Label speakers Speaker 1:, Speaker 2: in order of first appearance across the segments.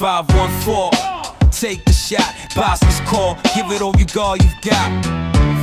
Speaker 1: 514, take the shot, boss's call, give it all you got, you've got.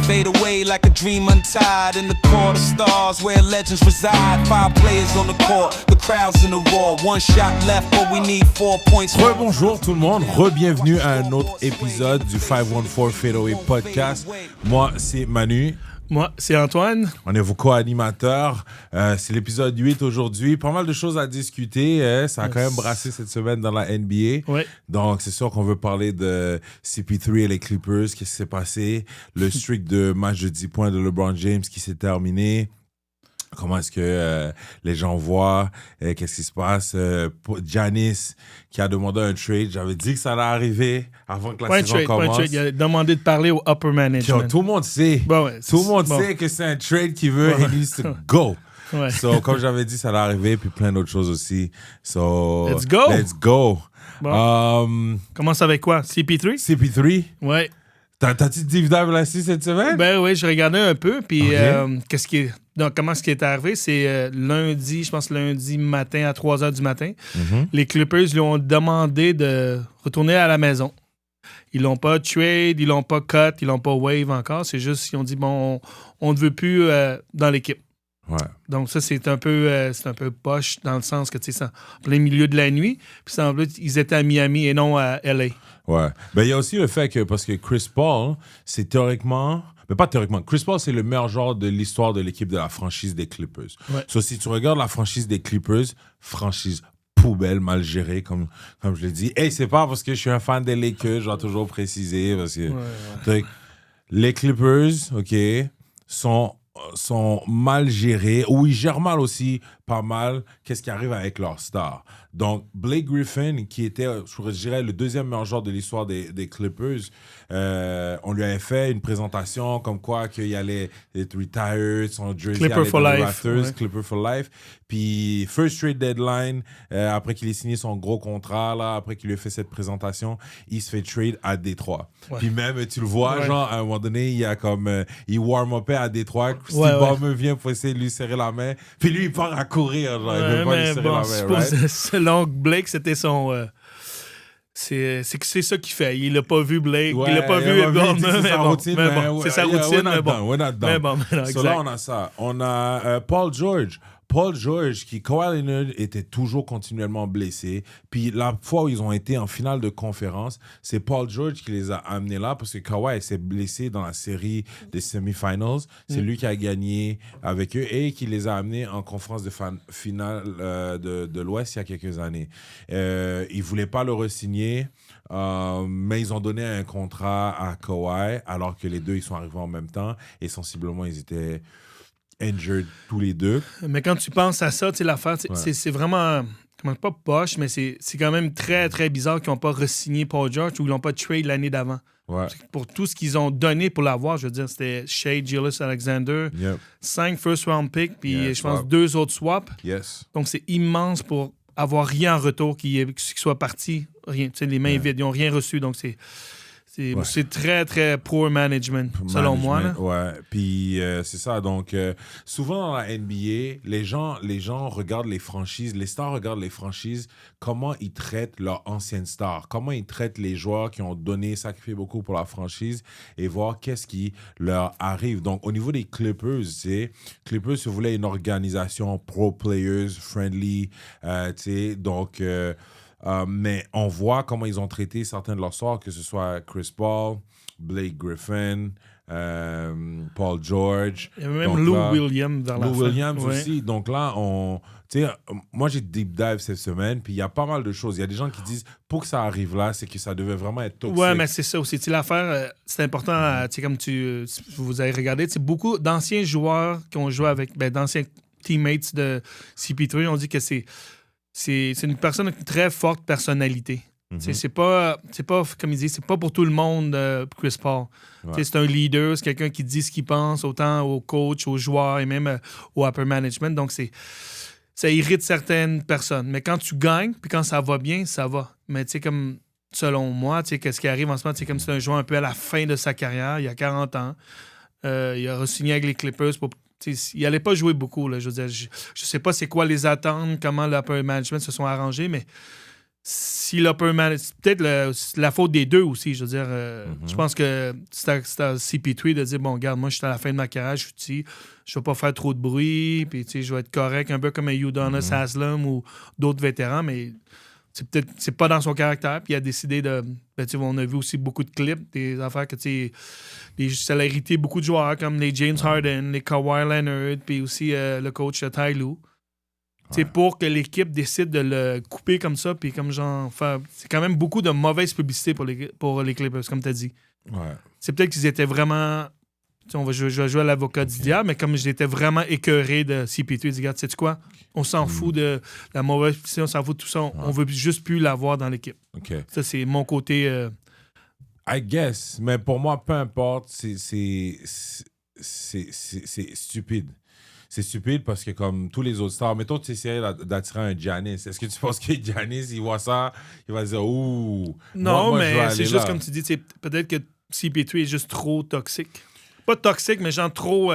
Speaker 1: Fade away like a dream untied in the court of stars where legends reside. 5 players on the court, the crowd's in the roar. 1 shot left, but we need 4 points.
Speaker 2: Rebonjour tout le monde, re-bienvenue à un autre épisode du 514 Fadeaway Podcast. Moi, c'est Manu.
Speaker 3: Moi, c'est Antoine.
Speaker 2: On est vos co-animateurs. C'est l'épisode 8 aujourd'hui. Pas mal de choses à discuter. Ça a quand même brassé cette semaine dans la NBA.
Speaker 3: Ouais.
Speaker 2: Donc, c'est sûr qu'on veut parler de CP3 et les Clippers. Qu'est-ce qui s'est passé? Le streak de match de 10 points de LeBron James qui s'est terminé. Comment est-ce que les gens voient? Qu'est-ce qui se passe? Giannis qui a demandé un trade. J'avais dit que ça allait arriver avant que la saison commence.
Speaker 3: Point trade. Il a demandé de parler au upper management.
Speaker 2: Tout le monde sait.
Speaker 3: Bon, ouais,
Speaker 2: tout le monde sait que c'est un trade qui veut « He needs to go ».
Speaker 3: Ouais.
Speaker 2: So, comme j'avais dit, ça allait arriver, puis plein d'autres choses aussi. So,
Speaker 3: let's go.
Speaker 2: Let's go.
Speaker 3: Bon. Commence avec quoi? CP3?
Speaker 2: CP3?
Speaker 3: Ouais.
Speaker 2: T'as-tu deep dive là-dessus cette semaine?
Speaker 3: Ben oui, je regardais un peu, puis
Speaker 2: Okay.
Speaker 3: comment ce qui est arrivé, c'est lundi matin à 3h du matin.
Speaker 2: Mm-hmm.
Speaker 3: Les Clippers lui ont demandé de retourner à la maison. Ils l'ont pas trade, ils l'ont pas cut, ils l'ont pas wave encore. C'est juste qu'ils ont dit, bon, on ne veut plus dans l'équipe.
Speaker 2: Ouais.
Speaker 3: Donc ça, c'est un peu poche dans le sens que, tu sais, c'est en plein milieu de la nuit. Puis ça, en plus, ils étaient à Miami et non à LA.
Speaker 2: Ouais. Ben, il y a aussi le fait que, parce que Chris Paul, c'est théoriquement... Mais pas théoriquement. Chris Paul, c'est le meilleur joueur de l'histoire de l'équipe de la franchise des Clippers.
Speaker 3: Ouais.
Speaker 2: So, si tu regardes la franchise des Clippers, franchise poubelle, mal gérée, comme je l'ai dit. Hey, c'est pas parce que je suis un fan des Lakers, je dois toujours préciser, parce que donc, les Clippers, OK, sont mal gérés, ou ils gèrent mal aussi, pas mal, qu'est-ce qui arrive avec leurs stars. Donc, Blake Griffin, qui était, je dirais, le deuxième meilleur joueur de l'histoire des Clippers, on lui avait fait une présentation comme quoi qu'il allait être retired, son jersey
Speaker 3: Clipper
Speaker 2: allait
Speaker 3: for
Speaker 2: dans les
Speaker 3: life.
Speaker 2: Raptors,
Speaker 3: Ouais.
Speaker 2: Clipper for life. Puis, first trade deadline, après qu'il ait signé son gros contrat, là, après qu'il ait fait cette présentation, il se fait trade à Détroit.
Speaker 3: Ouais.
Speaker 2: Puis même, tu le vois,
Speaker 3: Ouais.
Speaker 2: genre, à un moment donné, il y a comme, il warm-upait à Détroit, Steve
Speaker 3: Ouais.
Speaker 2: Ballmer vient pour essayer de lui serrer la main, puis lui, il part à courir, genre, il veut pas lui serrer la main, right?
Speaker 3: Selon Blake, c'était son... c'est ça qu'il fait. Il l'a pas vu Blake.
Speaker 2: Ouais,
Speaker 3: il l'a pas vu
Speaker 2: il dit que
Speaker 3: Edgar,
Speaker 2: c'est sa routine,
Speaker 3: c'est sa routine, mais bon.
Speaker 2: We're not done.
Speaker 3: Mais bon, non,
Speaker 2: So là,
Speaker 3: exact.
Speaker 2: on a ça. On a Paul George. Paul George, qui, Kawhi Leonard était toujours continuellement blessé. Puis la fois où ils ont été en finale de conférence, c'est Paul George qui les a amenés là parce que Kawhi s'est blessé dans la série des semi-finals. C'est lui qui a gagné avec eux et qui les a amenés en conférence de finale de l'Ouest il y a quelques années. Ils ne voulaient pas le re-signer, mais ils ont donné un contrat à Kawhi alors que les deux, ils sont arrivés en même temps et sensiblement, ils étaient injured tous les deux.
Speaker 3: Mais quand tu penses à ça, tu sais, l'affaire, c'est vraiment... Comment pas poche, mais c'est quand même très, très bizarre qu'ils n'ont pas re-signé Paul George ou ils l'ont pas trade l'année d'avant.
Speaker 2: Ouais.
Speaker 3: Pour tout ce qu'ils ont donné pour l'avoir, je veux dire, c'était Shai Gilgeous-Alexander,
Speaker 2: Yep.
Speaker 3: 5 first-round picks, puis
Speaker 2: Yeah,
Speaker 3: je pense
Speaker 2: swap.
Speaker 3: 2 autres swaps.
Speaker 2: Yes.
Speaker 3: Donc, c'est immense pour avoir rien en retour qui soit parti. Rien. Tu sais, les mains vides, ils n'ont rien reçu. Donc, c'est très, très poor management, selon moi. Là.
Speaker 2: Ouais, puis c'est ça. Donc, souvent dans la NBA, les gens regardent les franchises, les stars regardent les franchises, comment ils traitent leurs anciennes stars, comment ils traitent les joueurs qui ont donné, sacrifié beaucoup pour la franchise et voir qu'est-ce qui leur arrive. Donc, au niveau des Clippers, tu sais, Clippers se voulait une organisation pro-players, friendly, tu sais, donc... mais on voit comment ils ont traité certains de leurs stars, que ce soit Chris Paul, Blake Griffin, Paul George.
Speaker 3: Il y avait même
Speaker 2: Donc
Speaker 3: Lou
Speaker 2: là,
Speaker 3: Williams vers la fin.
Speaker 2: Lou Williams
Speaker 3: Ouais.
Speaker 2: aussi. Donc là, tu sais, moi j'ai deep dive cette semaine, puis il y a pas mal de choses. Il y a des gens qui disent, pour que ça arrive là, c'est que ça devait vraiment être toxique.
Speaker 3: Ouais, mais c'est ça aussi. Tu sais, l'affaire, c'est important, tu sais, comme vous avez regardé, tu sais, beaucoup d'anciens joueurs qui ont joué avec, d'anciens teammates de CP3 ont dit que c'est une personne avec une très forte personnalité.
Speaker 2: Mm-hmm.
Speaker 3: C'est pas, comme il dit, c'est pas pour tout le monde, Chris Paul.
Speaker 2: Ouais.
Speaker 3: C'est un leader, c'est quelqu'un qui dit ce qu'il pense, autant aux coachs, aux joueurs et même au upper management. Donc, ça irrite certaines personnes. Mais quand tu gagnes, puis quand ça va bien, ça va. Mais tu sais, comme selon moi, tu sais, qu'est-ce qui arrive en ce moment, c'est comme c'est un joueur un peu à la fin de sa carrière, il y a 40 ans. Il a re-signé avec les Clippers pour... Il n'allait pas jouer beaucoup. Là. Je veux dire, je sais pas c'est quoi les attentes, comment l'upper management se sont arrangés, mais si l'upper management... C'est peut-être la faute des deux aussi, je veux dire. Je pense que c'est à CP3 de dire, bon, regarde, moi, je suis à la fin de ma carrière, je suis ici, je ne vais pas faire trop de bruit, puis, tu sais, je vais être correct, un peu comme un Udonis Haslam ou d'autres vétérans, mais c'est pas dans son caractère, puis il a décidé de... Ben, tu sais, on a vu aussi beaucoup de clips, des affaires que, tu sais, ça a irrité beaucoup de joueurs, comme les James Harden, les Kawhi Leonard, puis aussi le coach Ty Lue. C'est pour que l'équipe décide de le couper comme ça, puis comme genre faire... C'est quand même beaucoup de mauvaise publicité pour les Clippers, comme tu as dit.
Speaker 2: Ouais.
Speaker 3: C'est peut-être qu'ils étaient vraiment... On va jouer à l'avocat du diable, mais comme j'étais vraiment écœuré de CP3, il dit, regarde, sais-tu quoi? On s'en fout de la mauvaise publicité, on s'en fout de tout ça. On veut juste plus l'avoir dans l'équipe.
Speaker 2: OK.
Speaker 3: Ça, c'est mon côté...
Speaker 2: I guess. Mais pour moi, peu importe, c'est stupide. C'est stupide parce que comme tous les autres stars, mettons tu essaies d'attirer un Giannis. Est-ce que tu penses que Giannis, il voit ça, il va dire « Ouh! »
Speaker 3: Non,
Speaker 2: moi, je veux
Speaker 3: mais
Speaker 2: aller
Speaker 3: c'est juste
Speaker 2: là.
Speaker 3: comme tu dis, peut-être que CP3 est juste trop toxique. Pas toxique, mais genre trop...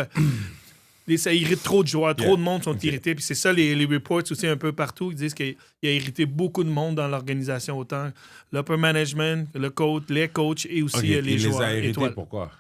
Speaker 3: ça irrite trop de joueurs, trop de monde sont irrités. Puis c'est ça, les reports aussi un peu partout, ils disent qu'il a irrité beaucoup de monde dans l'organisation, autant l'upper management, le coach, les coachs et aussi les joueurs.
Speaker 2: Il les a irrités,
Speaker 3: étoiles.
Speaker 2: pourquoi?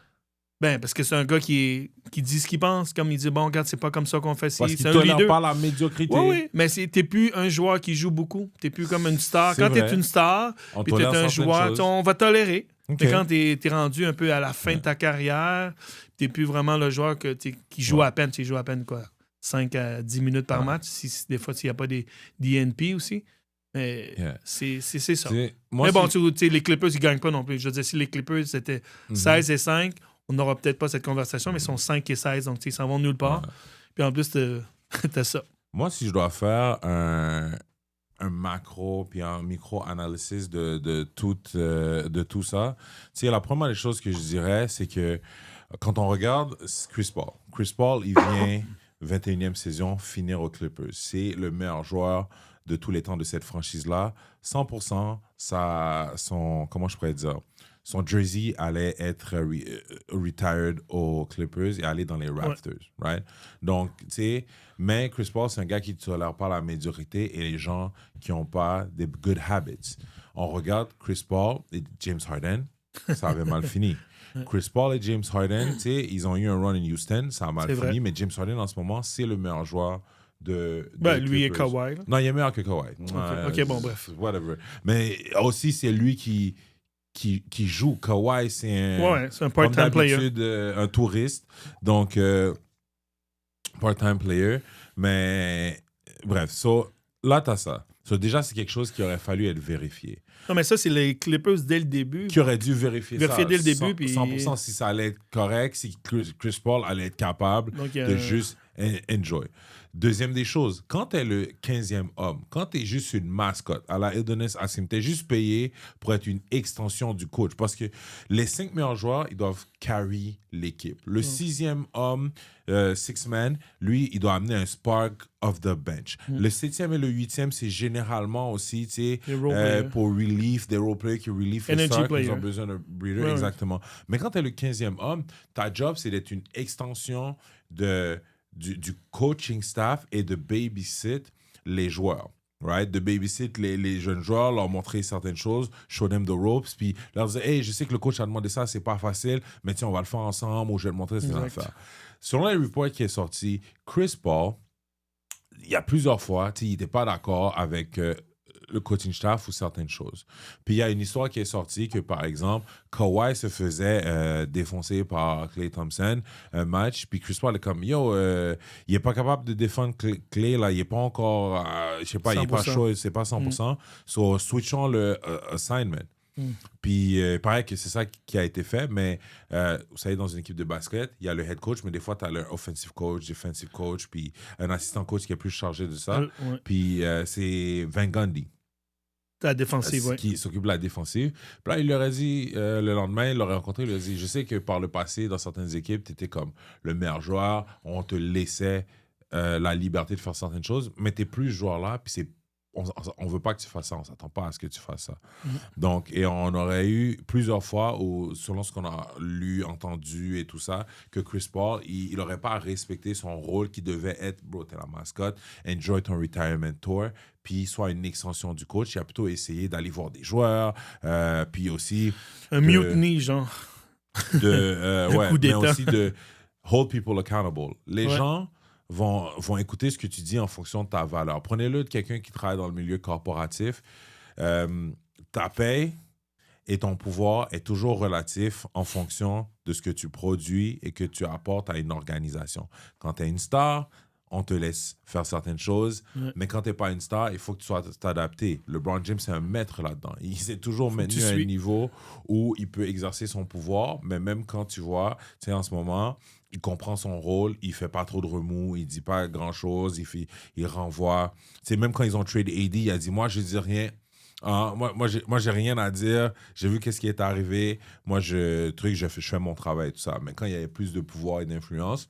Speaker 3: Ben, parce que c'est un gars qui dit ce qu'il pense, comme il dit, bon, regarde, c'est pas comme ça qu'on fait ci.
Speaker 2: Parce
Speaker 3: C'est
Speaker 2: qu'il
Speaker 3: un
Speaker 2: tolère
Speaker 3: leader.
Speaker 2: pas la médiocrité.
Speaker 3: Oui, mais t'es plus un joueur qui joue beaucoup. T'es plus comme une star.
Speaker 2: C'est
Speaker 3: Quand
Speaker 2: vrai.
Speaker 3: t'es une star,
Speaker 2: On
Speaker 3: puis t'es
Speaker 2: tolère
Speaker 3: un
Speaker 2: certaines
Speaker 3: joueur,
Speaker 2: choses.
Speaker 3: on va tolérer.
Speaker 2: Ok.
Speaker 3: Mais quand t'es rendu un peu à la fin de ta carrière, t'es plus vraiment le joueur qui joue à peine. Tu joues à peine, quoi, 5 à 10 minutes par match. Des fois, s'il n'y a pas des DNP aussi. Mais c'est ça.
Speaker 2: Moi,
Speaker 3: Mais bon, tu sais, les Clippers, ils ne gagnent pas non plus. Je veux dire, si les Clippers, c'était 16 et 5, on n'aura peut-être pas cette conversation, mais ils sont 5 et 16, donc ils s'en vont nulle part. Puis en plus, t'as ça.
Speaker 2: Moi, si je dois faire un macro puis un micro-analysis de tout ça, tu sais, la première des choses que je dirais, c'est que quand on regarde Chris Paul, il vient 21e saison finir aux Clippers. C'est le meilleur joueur de tous les temps de cette franchise-là. 100%, comment je pourrais dire, son jersey allait être retired aux Clippers et aller dans les Raptors, right? Donc, tu sais, mais Chris Paul, c'est un gars qui ne tolère pas la médiocrité et les gens qui n'ont pas des good habits. On regarde Chris Paul et James Harden, ça avait mal fini. Chris Paul et James Harden, tu sais, ils ont eu un run in Houston, ça a mal
Speaker 3: C'est
Speaker 2: fini,
Speaker 3: vrai.
Speaker 2: mais James Harden, en ce moment, c'est le meilleur joueur de
Speaker 3: Lui et
Speaker 2: Clippers.
Speaker 3: Kawhi. Là.
Speaker 2: Non, il est meilleur que Kawhi.
Speaker 3: Ok, bon, bref.
Speaker 2: Whatever. Mais aussi, c'est lui qui joue. Kawhi, c'est un,
Speaker 3: C'est un
Speaker 2: comme
Speaker 3: part-time player.
Speaker 2: d'habitude, un touriste. Donc, part-time player. Mais, bref. Là, t'as ça. Déjà, c'est quelque chose qui aurait fallu être vérifié.
Speaker 3: Non, mais ça, c'est les Clippers dès le début.
Speaker 2: Qui aurait dû vérifier ça.
Speaker 3: Vérifier dès le début, puis-
Speaker 2: 100% si ça allait être correct, si Chris Paul allait être capable
Speaker 3: Donc,
Speaker 2: de juste enjoy. Deuxième des choses, quand t'es le 15e homme, quand t'es juste une mascotte à la Udonis Haslam, t'es juste payé pour être une extension du coach. Parce que les 5 meilleurs joueurs, ils doivent carry l'équipe. Le 6e homme, six man, lui, il doit amener un spark of the bench. Le 7e et le 8e, c'est généralement aussi, tu sais,
Speaker 3: Des role players.
Speaker 2: pour relief, des role players qui relief les
Speaker 3: Energy
Speaker 2: stars, qui
Speaker 3: player.
Speaker 2: ont besoin d'un breather,
Speaker 3: Ouais, ouais.
Speaker 2: exactement. Mais quand t'es le 15e homme, ta job, c'est d'être une extension du coaching staff et de babysit les joueurs. Right? De babysit les jeunes joueurs, leur montrer certaines choses, show them the ropes, puis leur dire, hey, je sais que le coach a demandé ça, c'est pas facile, mais tiens, on va le faire ensemble, ou je vais te montrer ces
Speaker 3: Exact.
Speaker 2: affaires. Selon les reports qui est sorti, Chris Paul, il y a plusieurs fois, il n'était pas d'accord avec le coaching staff ou certaines choses. Puis il y a une histoire qui est sortie que, par exemple, Kawhi se faisait défoncer par Klay Thompson un match, puis Chris Paul est comme, yo, il est pas capable de défendre Klay, là, il est pas encore, je sais pas, il est pas
Speaker 3: 100%.
Speaker 2: chaud, c'est pas 100%. So, switchons le assignment. Puis, pareil que c'est ça qui a été fait, mais vous savez, dans une équipe de basket, il y a le head coach, mais des fois, tu as le offensive coach, defensive coach, puis un assistant coach qui est plus chargé de ça.
Speaker 3: Ouais.
Speaker 2: Puis, c'est Van Gundy
Speaker 3: La défensive, oui.
Speaker 2: qui s'occupe de la défensive. Puis là, il leur a dit, le lendemain, il l'aurait rencontré, il leur a dit, je sais que par le passé, dans certaines équipes, tu étais comme le meilleur joueur, on te laissait la liberté de faire certaines choses, mais tu n'es plus ce joueur-là, puis c'est on veut pas que tu fasses ça, on s'attend pas à ce que tu fasses ça. Donc, et on aurait eu plusieurs fois, selon ce qu'on a lu, entendu et tout ça, que Chris Paul, il aurait pas respecté son rôle qui devait être, bro, t'es la mascotte, enjoy ton retirement tour, puis soit une extension du coach. Il a plutôt essayé d'aller voir des joueurs, puis aussi...
Speaker 3: Un mutiny, genre.
Speaker 2: Ouais,
Speaker 3: coup
Speaker 2: mais
Speaker 3: d'État.
Speaker 2: aussi de hold people accountable. Les gens vont écouter ce que tu dis en fonction de ta valeur. Prenez-le de quelqu'un qui travaille dans le milieu corporatif. Ta paye et ton pouvoir est toujours relatif en fonction de ce que tu produis et que tu apportes à une organisation. Quand tu es une star, on te laisse faire certaines choses, mais quand tu n'es pas une star, il faut que tu sois t'adapter. LeBron James, c'est un maître là-dedans. Il s'est toujours maintenu à un niveau où il peut exercer son pouvoir, mais même quand tu vois, tu sais, en ce moment, il comprend son rôle, il fait pas trop de remous, il dit pas grand-chose, il renvoie. Tu sais, même quand ils ont trade AD, il a dit, moi, je dis rien. Moi, j'ai rien à dire. J'ai vu qu'est-ce qui est arrivé. Moi, je fais mon travail, tout ça. Mais quand il y avait plus de pouvoir et d'influence,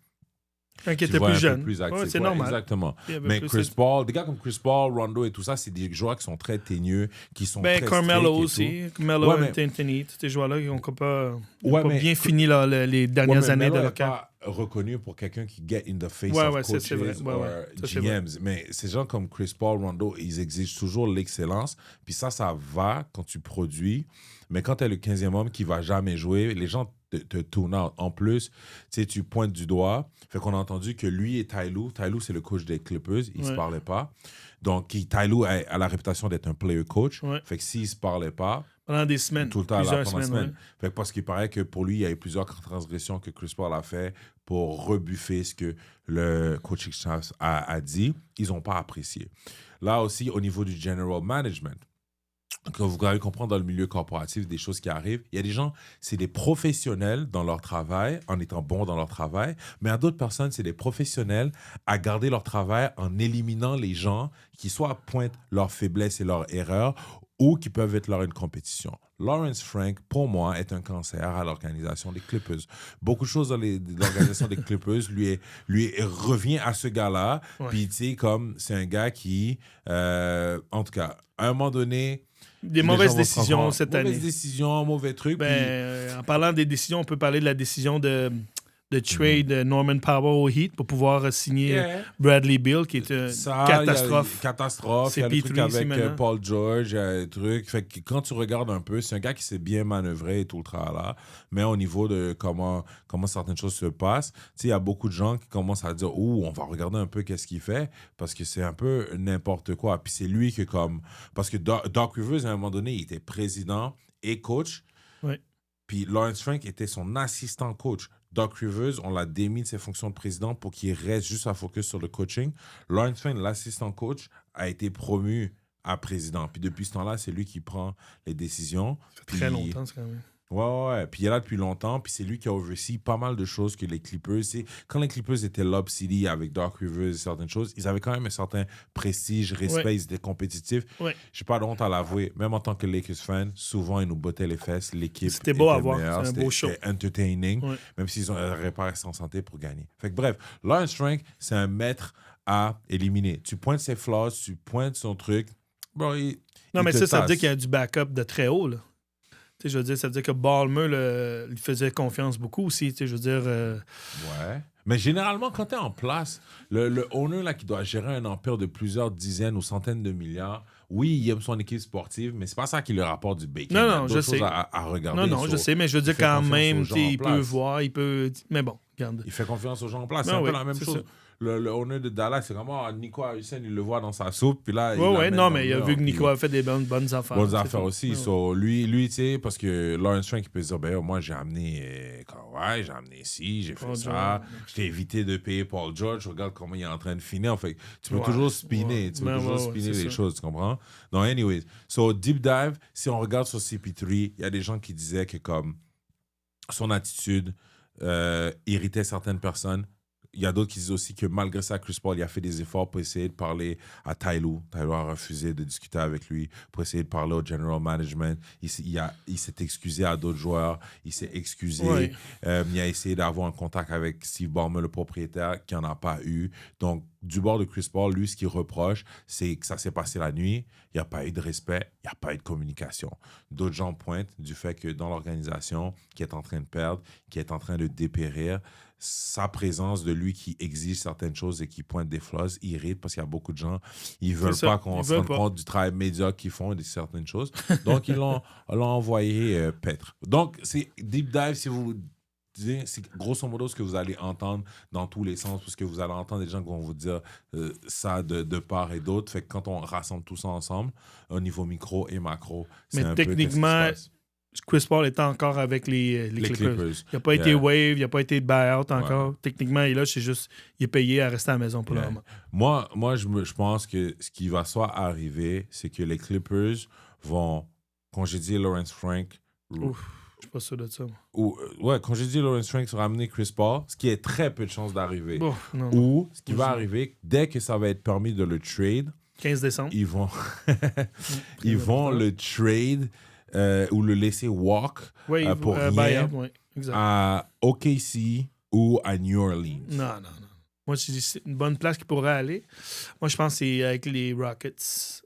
Speaker 3: Quand il était plus jeune.
Speaker 2: Plus actif.
Speaker 3: C'est normal.
Speaker 2: Exactement. Mais Chris Paul, des gars comme Chris Paul, Rondo et tout ça, c'est des joueurs qui sont très teigneux, qui sont très
Speaker 3: Carmelo
Speaker 2: aussi.
Speaker 3: Carmelo et Anthony, tous ces joueurs-là, ils n'ont pas bien fini les dernières années de leur carrière.
Speaker 2: Pas reconnu pour quelqu'un qui get in the face of coaches or GMs. Mais ces gens comme Chris Paul, Rondo, ils exigent toujours l'excellence. Puis ça va quand tu produis. Mais quand tu es le 15e homme qui va jamais jouer, les gens te tune out. En plus, tu pointes du doigt. Fait qu'on a entendu que lui et Ty Lue, c'est le coach des Clippers, ils se parlaient pas. Donc, Ty Lue a la réputation d'être un player coach. Fait que s'ils se parlaient pas,
Speaker 3: pendant des semaines.
Speaker 2: Tout le temps, pendant des semaines. Fait que parce qu'il paraît que pour lui, il y a eu plusieurs transgressions que Chris Paul a fait pour rebuffer ce que le coaching staff a dit. Ils n'ont pas apprécié. Là aussi, au niveau du general management, quand vous allez comprendre dans le milieu corporatif des choses qui arrivent, il y a des gens, c'est des professionnels dans leur travail, en étant bons dans leur travail, mais à d'autres personnes, c'est des professionnels à garder leur travail en éliminant les gens qui soit pointent leurs faiblesses et leurs erreurs ou qui peuvent être leur une compétition. Lawrence Frank, pour moi, est un cancer à l'organisation des Clippers. Beaucoup de choses dans l'organisation des Clippers lui revient à ce gars-là. Puis, tu sais, comme c'est un gars qui, en tout cas, à un moment donné...
Speaker 3: Des mauvaises décisions cette année.
Speaker 2: Mauvaises décisions, mauvais trucs.
Speaker 3: En parlant des décisions, on peut parler de la décision de trade Norman Powell au Heat pour pouvoir signer Bradley Beal, qui est une catastrophe.
Speaker 2: Il y a le truc avec Paul George, il y a le truc. Fait que quand tu regardes un peu, c'est un gars qui s'est bien manœuvré et tout le tralala. Mais au niveau de comment certaines choses se passent, il y a beaucoup de gens qui commencent à dire « Oh, on va regarder un peu qu'est-ce qu'il fait » parce que c'est un peu n'importe quoi. Puis c'est lui que parce que Doc Rivers, à un moment donné, il était président et coach.
Speaker 3: Oui.
Speaker 2: Puis Lawrence Frank était son assistant coach. Doc Rivers, on l'a démis de ses fonctions de président pour qu'il reste juste à focus sur le coaching. Lawrence Frank, l'assistant coach, a été promu à président. Puis depuis ce temps-là, c'est lui qui prend les décisions.
Speaker 3: Ça fait très longtemps, c'est quand même.
Speaker 2: Ouais. Puis il est là depuis longtemps. Puis c'est lui qui a oversee pas mal de choses que les Clippers. Quand les Clippers étaient Lob City avec Doc Rivers et certaines choses, ils avaient quand même un certain prestige, respect, ils étaient compétitifs. J'ai pas de honte à l'avouer. Même en tant que Lakers fan, souvent ils nous bottaient les fesses. L'équipe
Speaker 3: c'était beau à voir.
Speaker 2: C'était
Speaker 3: un beau show.
Speaker 2: C'était entertaining, même s'ils n'auraient pas resté en santé pour gagner. Fait que bref, Lawrence Frank, c'est un maître à éliminer. Tu pointes ses flaws, tu pointes son truc. Bon,
Speaker 3: mais ça veut dire qu'il y a du backup de très haut, là. Je veux dire, ça veut dire que Ballmer lui faisait confiance beaucoup aussi. Je veux dire.
Speaker 2: Ouais. Mais généralement, quand tu es en place, le owner là, qui doit gérer un empire de plusieurs dizaines ou centaines de milliards, oui, il aime son équipe sportive, mais c'est pas ça qui le rapporte du bacon.
Speaker 3: Non, je sais.
Speaker 2: À regarder.
Speaker 3: Non, je sais, mais je veux dire quand même, il peut voir, il peut. Mais bon, regarde.
Speaker 2: Il fait confiance aux gens en place. C'est un peu la même chose. Ça. Le owner de Dallas, c'est vraiment Nico Harrison, il le voit dans sa soupe, puis là...
Speaker 3: mais il a vu que Nico a fait des bonnes affaires.
Speaker 2: Bonnes affaires aussi. Ouais. So, lui tu sais, parce que Lawrence Frank, il peut se dire, moi, j'ai amené ci, j'ai fait ça, je t'ai évité de payer Paul George, regarde comment il est en train de finir. Fait, tu peux toujours spinner, les choses, tu comprends? Donc, anyways, so, deep dive, si on regarde sur CP3, il y a des gens qui disaient que comme son attitude irritait certaines personnes. Il y a d'autres qui disent aussi que malgré ça, Chris Paul il a fait des efforts pour essayer de parler à Ty Lue. Ty Lue a refusé de discuter avec lui pour essayer de parler au general management. Il s'est excusé à d'autres joueurs. Il s'est excusé. Il a essayé d'avoir un contact avec Steve Ballmer, le propriétaire, qui n'en a pas eu. Donc, du bord de Chris Paul, lui, ce qu'il reproche, c'est que ça s'est passé la nuit, il n'y a pas eu de respect, il n'y a pas eu de communication. D'autres gens pointent du fait que dans l'organisation, qui est en train de perdre, qui est en train de dépérir, sa présence de lui qui exige certaines choses et qui pointe des flaws irrite parce qu'il y a beaucoup de gens, ils veulent pas qu'on se rende compte du travail médiocre qu'ils font et de certaines choses. Donc, ils l'ont envoyé paître. Donc, c'est Deep Dive, si vous... C'est grosso modo ce que vous allez entendre dans tous les sens, parce que vous allez entendre des gens qui vont vous dire ça de part et d'autre. Fait que quand on rassemble tout ça ensemble, au niveau micro et macro, c'est un peu... Mais
Speaker 3: techniquement, Chris Paul est encore avec les Clippers. Il n'a pas été wave, il n'a pas été buyout encore. Ouais. Techniquement, il est là, c'est juste il est payé à rester à la maison pour le moment.
Speaker 2: Moi je pense que ce qui va soit arriver, c'est que les Clippers vont congédier Lawrence Frank.
Speaker 3: Ouf. Je suis pas sûr de ça.
Speaker 2: Quand j'ai dit Lawrence Frank sur ramener Chris Paul, ce qui est très peu de chances d'arriver. Ou ce qui va arriver, dès que ça va être permis de le trade,
Speaker 3: 15 décembre,
Speaker 2: ils vont, le trade ou le laisser walk pour rien à OKC ou à New Orleans.
Speaker 3: Non. Moi, c'est une bonne place qui pourrait aller. Moi, je pense que c'est avec les Rockets.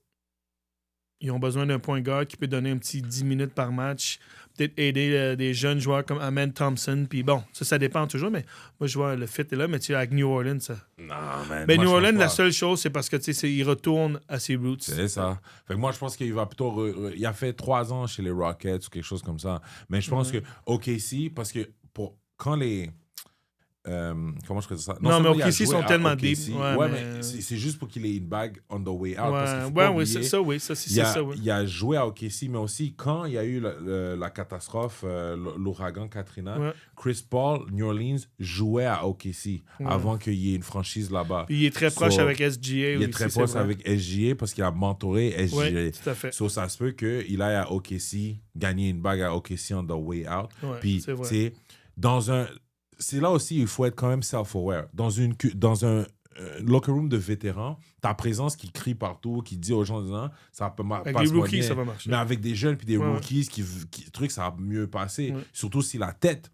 Speaker 3: Ils ont besoin d'un point guard qui peut donner un petit 10 minutes par match, peut-être aider des jeunes joueurs comme Amen Thompson. Puis bon, ça dépend toujours, mais moi, je vois le fit est là, mais tu sais, avec New Orleans, ça.
Speaker 2: Non, man.
Speaker 3: Mais New Orleans, la seule chose, c'est parce que tu sais, il retourne à ses roots.
Speaker 2: C'est ça. Fait que moi, je pense qu'il va plutôt. Il a fait 3 ans chez les Rockets ou quelque chose comme ça. Mais je pense que OKC, parce que quand les. Comment je faisais ça?
Speaker 3: Non, mais OKC sont tellement deep.
Speaker 2: Mais c'est juste pour qu'il ait une bague on the way out.
Speaker 3: C'est ça.
Speaker 2: Il a joué à OKC, mais aussi quand il y a eu la catastrophe, l'ouragan Katrina, Chris Paul, New Orleans, jouait à OKC avant qu'il y ait une franchise là-bas.
Speaker 3: Puis il est très proche avec SGA.
Speaker 2: Il est très proche avec SGA parce qu'il a mentoré SGA.
Speaker 3: Oui, tout à fait.
Speaker 2: Ça se peut qu'il aille à OKC, gagner une bague à OKC on the way out. Puis, c'est dans un... C'est là aussi, il faut être quand même self-aware. Dans un locker room de vétérans, ta présence qui crie partout, qui dit aux gens, ça peut pas
Speaker 3: avec les rookies, ça va marcher.
Speaker 2: Mais avec des jeunes puis des rookies, ça va mieux passer. Surtout si la tête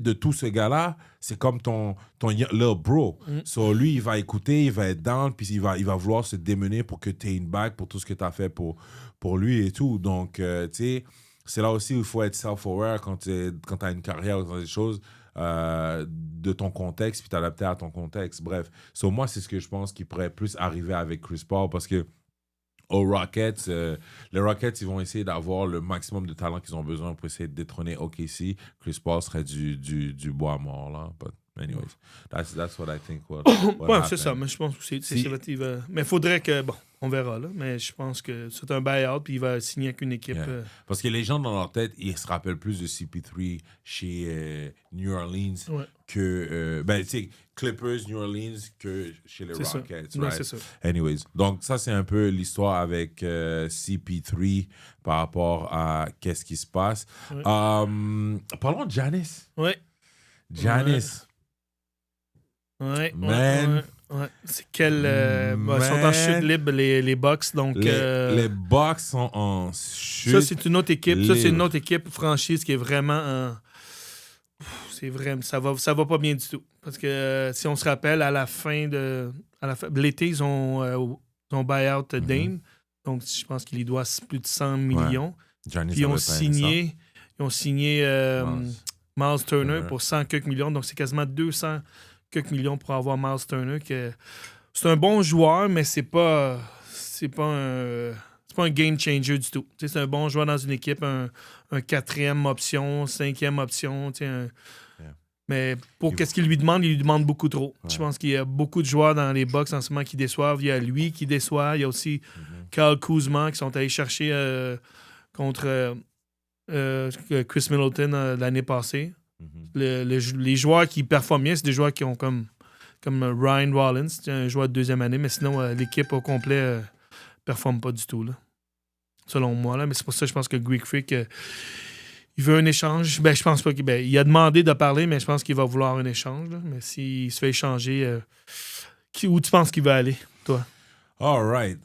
Speaker 2: de tout ce gars-là, c'est comme ton little bro. So, lui, il va écouter, il va être down, puis il va vouloir se démener pour que tu aies une bague pour tout ce que tu as fait pour lui et tout. Donc, tu sais, c'est là aussi où il faut être self-aware quand tu as une carrière ou dans des choses. De ton contexte, puis t'adapter à ton contexte. Bref, moi, c'est ce que je pense qui pourrait plus arriver avec Chris Paul, parce que aux Rockets, les Rockets, ils vont essayer d'avoir le maximum de talent qu'ils ont besoin pour essayer de détrôner OKC. Chris Paul serait du bois mort, là. But anyways, that's what I think.
Speaker 3: C'est ça, mais je pense que c'est mais il faudrait que... Bon, on verra, là. Mais je pense que c'est un buyout, puis il va signer avec une équipe.
Speaker 2: Parce que les gens, dans leur tête, ils se rappellent plus de CP3 chez New Orleans que... tu sais, Clippers, New Orleans, que chez les Rockets.
Speaker 3: Right? C'est ça.
Speaker 2: Anyways, donc ça, c'est un peu l'histoire avec CP3 par rapport à qu'est-ce qui se passe. Parlons de Giannis.
Speaker 3: Oui.
Speaker 2: Giannis.
Speaker 3: Ouais.
Speaker 2: Man.
Speaker 3: Ouais. C'est quel. Ils sont en chute libre, les Bucks. Donc,
Speaker 2: les Bucks sont en chute.
Speaker 3: Ça, c'est une autre équipe. Ça, c'est une autre équipe franchise qui est vraiment. C'est vraiment. Ça va pas bien du tout. Parce que si on se rappelle, à la fin de l'été, ils ont buy-out Dame. Donc, je pense qu'il y doit plus de 100 millions.
Speaker 2: Giannis
Speaker 3: Puis ils ont signé Miles Turner pour 100 quelques millions. Donc, c'est quasiment 200 quelques millions pour avoir Miles Turner. C'est un bon joueur, mais c'est pas un game changer du tout. T'sais, c'est un bon joueur dans une équipe, un 4e option, 5e option. Mais pour qu'est-ce qu'il lui demande, il lui demande beaucoup trop. Ouais. Je pense qu'il y a beaucoup de joueurs dans les Bucks en ce moment qui déçoivent. Il y a lui qui déçoit. Il y a aussi Kyle Kuzma qui sont allés chercher contre Chris Middleton l'année passée. Les joueurs qui performent bien, c'est des joueurs qui ont comme Ryan Rollins, c'est un joueur de 2e année, mais sinon, l'équipe au complet performe pas du tout, là. Selon moi. Là. Mais c'est pour ça que je pense que Greek Freak, il veut un échange. Je pense pas il a demandé de parler, mais je pense qu'il va vouloir un échange. Là. Mais s'il se fait échanger, où tu penses qu'il va aller, toi?
Speaker 2: All right.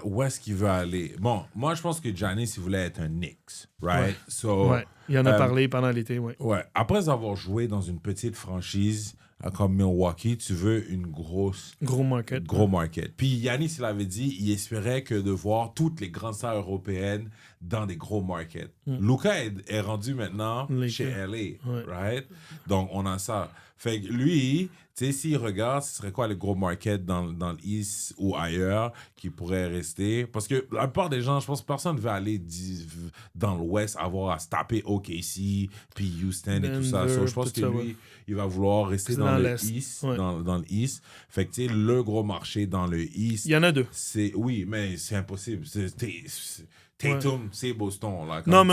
Speaker 2: Où est-ce qu'il veut aller? Bon, moi, je pense que Giannis, il voulait être un Knicks, right?
Speaker 3: Ouais. Il en a parlé pendant l'été, oui.
Speaker 2: Ouais. Après avoir joué dans une petite franchise comme Milwaukee, tu veux une grosse...
Speaker 3: Gros market.
Speaker 2: Gros market. Puis Yannis, il avait dit, il espérait que de voir toutes les grandes stars européennes dans des gros markets. Luka est rendu maintenant chez LA, right? Donc, on a ça. Fait que lui, tu sais, s'il regarde, ce serait quoi les gros markets dans l'East ou ailleurs qui pourraient rester? Parce que la plupart des gens, je pense que personne ne veut aller dans l'Ouest, avoir à se taper OKC, puis Houston et tout ça. So, je pense que lui, il va vouloir rester dans le East, dans le East. Fait que, tu sais, le gros marché dans le East...
Speaker 3: Il y en a deux.
Speaker 2: Oui, mais c'est impossible. Tatum, c'est Boston. Là,
Speaker 3: non,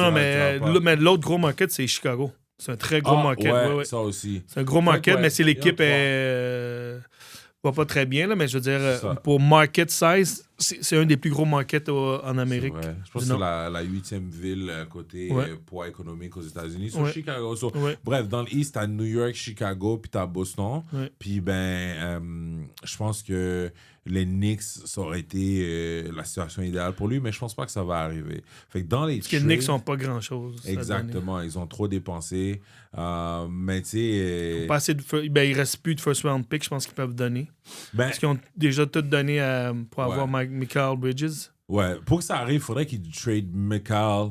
Speaker 3: mais l'autre gros market, c'est Chicago. C'est un très gros market.
Speaker 2: Ouais, ça aussi.
Speaker 3: C'est un gros market, mais si l'équipe va pas très bien, là, mais je veux dire, pour market size, c'est un des plus gros markets en Amérique.
Speaker 2: Je pense que c'est la 8e ville côté poids économique aux États-Unis. Sur Chicago. Bref, dans l'East, t'as New York, Chicago, puis t'as Boston. Puis, je pense que les Knicks, ça aurait été la situation idéale pour lui, mais je pense pas que ça va arriver. Fait que dans les
Speaker 3: Parce que les Knicks sont pas grand-chose.
Speaker 2: Exactement, ils ont trop dépensé. Mais tu sais...
Speaker 3: il reste plus de first round pick, je pense qu'ils peuvent donner. Parce qu'ils ont déjà tout donné pour avoir Mikal Bridges.
Speaker 2: Ouais, pour que ça arrive, il faudrait qu'ils trade Mikal,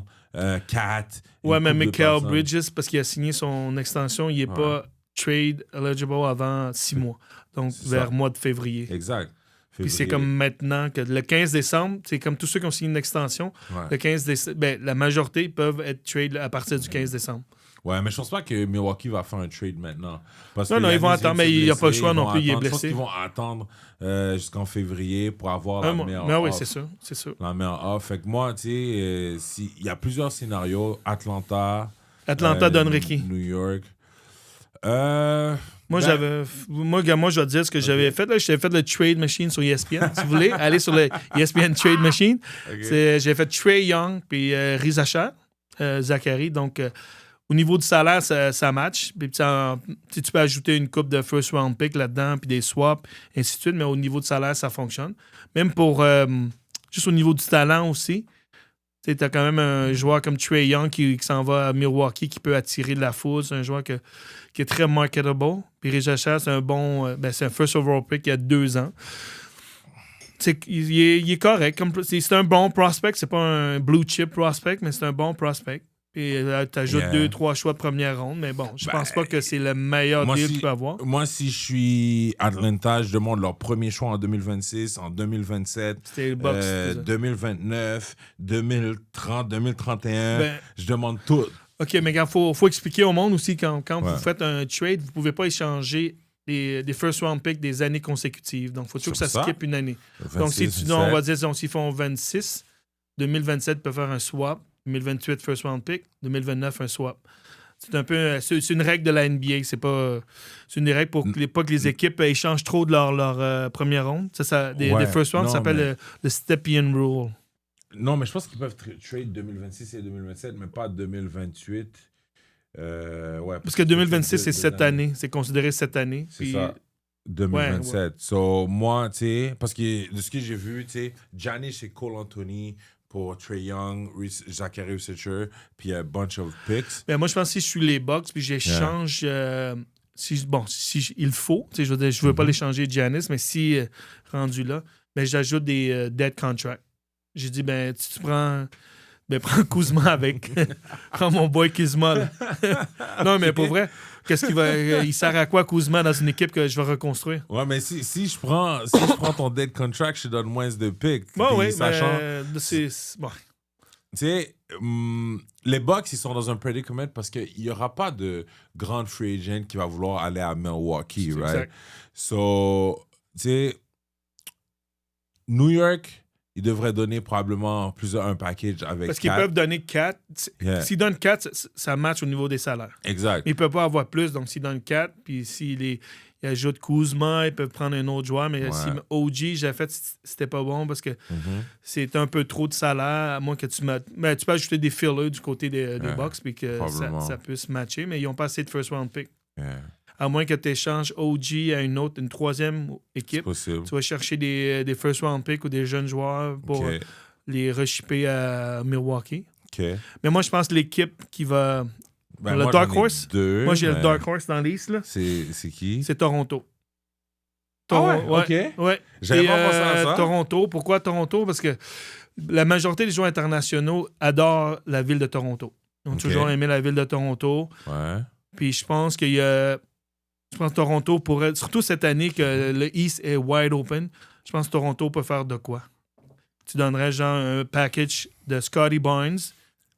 Speaker 2: Cat.
Speaker 3: Ouais, mais Mikal Bridges, parce qu'il a signé son extension, il n'est pas trade eligible avant 6 mois. Donc, vers le mois de février.
Speaker 2: Exact.
Speaker 3: Puis c'est comme maintenant que le 15 décembre, c'est comme tous ceux qui ont signé une extension, le 15 décembre, la majorité peuvent être trade à partir du 15 décembre.
Speaker 2: Ouais, mais je pense pas que Milwaukee va faire un trade maintenant.
Speaker 3: Non, ils vont attendre, mais il n'y a pas le choix non plus, il est blessé.
Speaker 2: Je pense qu'ils vont attendre jusqu'en février pour avoir la meilleure
Speaker 3: mais oui,
Speaker 2: off.
Speaker 3: c'est sûr.
Speaker 2: La meilleure off. Fait que moi, tu sais, il y a plusieurs scénarios. Atlanta
Speaker 3: donnerait qui?
Speaker 2: New York.
Speaker 3: Moi, je vais te dire ce que j'avais fait. J'avais fait le Trade Machine sur ESPN. Si vous voulez, allez sur le ESPN Trade Machine. J'ai fait Trae Young puis Riza Shah, Zachary. Donc, au niveau du salaire, ça match. Puis, tu peux ajouter une coupe de first round pick là-dedans, puis des swaps, ainsi de suite. Mais au niveau du salaire, ça fonctionne. Même pour juste au niveau du talent aussi. Tu as quand même un joueur comme Trae Young qui s'en va à Milwaukee, qui peut attirer de la foule. C'est un joueur qui est très marketable. Puis Riza Shah, c'est un bon... c'est un first overall pick il y a 2 ans. Il est correct. C'est un bon prospect. C'est pas un blue chip prospect, mais c'est un bon prospect. Et tu ajoutes 2-3 choix de première ronde. Mais bon, je pense pas que c'est le meilleur deal que tu peux avoir.
Speaker 2: Moi, si je suis Atlanta, je demande leur premier choix en 2026, en 2027, 2029, 2030, 2031. Je demande tout.
Speaker 3: OK, mais il faut expliquer au monde aussi quand vous faites un trade, vous ne pouvez pas échanger des first round picks des années consécutives. Donc, il faut toujours que ça skip une année. 26, donc, on va dire, s'ils font 26, 2027, ils peuvent faire un swap. 2028, first round pick. 2029, un swap. C'est un peu... C'est une règle de la NBA. C'est une des règles pour pas que les équipes échangent trop de leur première ronde. Des first round, ça s'appelle le Stepien Rule.
Speaker 2: Non, mais je pense qu'ils peuvent trade 2026 et 2027, mais pas 2028.
Speaker 3: Parce que 2026, c'est cette année. C'est considéré cette année.
Speaker 2: C'est ça. 2027. Ouais. So, moi, tu sais, parce que de ce que j'ai vu, tu sais, Giannis et Cole Anthony pour Trae Young, Zachary Sitcher, puis a bunch of picks.
Speaker 3: Ben, moi, je pense que si je suis les Bucks, puis j'échange... si il faut, je veux dire, je veux pas l'échanger Giannis, mais si rendu là, ben, j'ajoute des dead contracts. J'ai dit, tu prends Kuzma avec. Prends mon boy Kuzma. Là. Non, mais pour vrai, il sert à quoi Kuzma dans une équipe que je vais reconstruire? Ouais,
Speaker 2: mais si je prends ton dead contract, je te donne moins de picks.
Speaker 3: Bon, oui, c'est... Bon.
Speaker 2: Tu sais, les Bucks, ils sont dans un predicament parce qu'il n'y aura pas de grande free agent qui va vouloir aller à Milwaukee, right? Exact. So, tu sais, New York... Ils devraient donner probablement un package avec
Speaker 3: parce qu'ils peuvent donner 4. S'ils donnent 4, ça match au niveau des salaires.
Speaker 2: Exact.
Speaker 3: Mais ils ne peuvent pas avoir plus. Donc, s'ils donnent 4, puis s'ils ajoutent Kuzma, ils peuvent prendre un autre joueur. Mais si OG, j'ai fait, c'était pas bon parce que c'est un peu trop de salaire. À moins que tu tu peux ajouter des fillers du côté des Bucks, puis que ça puisse matcher. Mais ils n'ont pas assez de first round pick. À moins que tu échanges OG à une troisième équipe. Tu vas chercher des first round picks ou des jeunes joueurs pour les reshipper à Milwaukee.
Speaker 2: Okay.
Speaker 3: Mais moi, je pense que l'équipe qui va
Speaker 2: Ben,
Speaker 3: le
Speaker 2: moi,
Speaker 3: Dark
Speaker 2: j'en ai
Speaker 3: Horse.
Speaker 2: deux,
Speaker 3: Moi, j'ai le
Speaker 2: mais
Speaker 3: Dark Horse dans l'East. Là.
Speaker 2: C'est qui?
Speaker 3: C'est Toronto.
Speaker 2: Ah ouais,
Speaker 3: ouais,
Speaker 2: ok.
Speaker 3: ouais.
Speaker 2: J'avais
Speaker 3: Et,
Speaker 2: pas pensé à ça.
Speaker 3: Toronto. Pourquoi Toronto? Parce que la majorité des joueurs internationaux adorent la ville de Toronto. Ils ont
Speaker 2: Ok.
Speaker 3: toujours aimé la ville de Toronto.
Speaker 2: Ouais.
Speaker 3: Puis je pense qu'il y a... Je pense que Toronto pourrait... Surtout cette année que le East est wide open, je pense que Toronto peut faire de quoi. Tu donnerais genre un package de Scotty Barnes,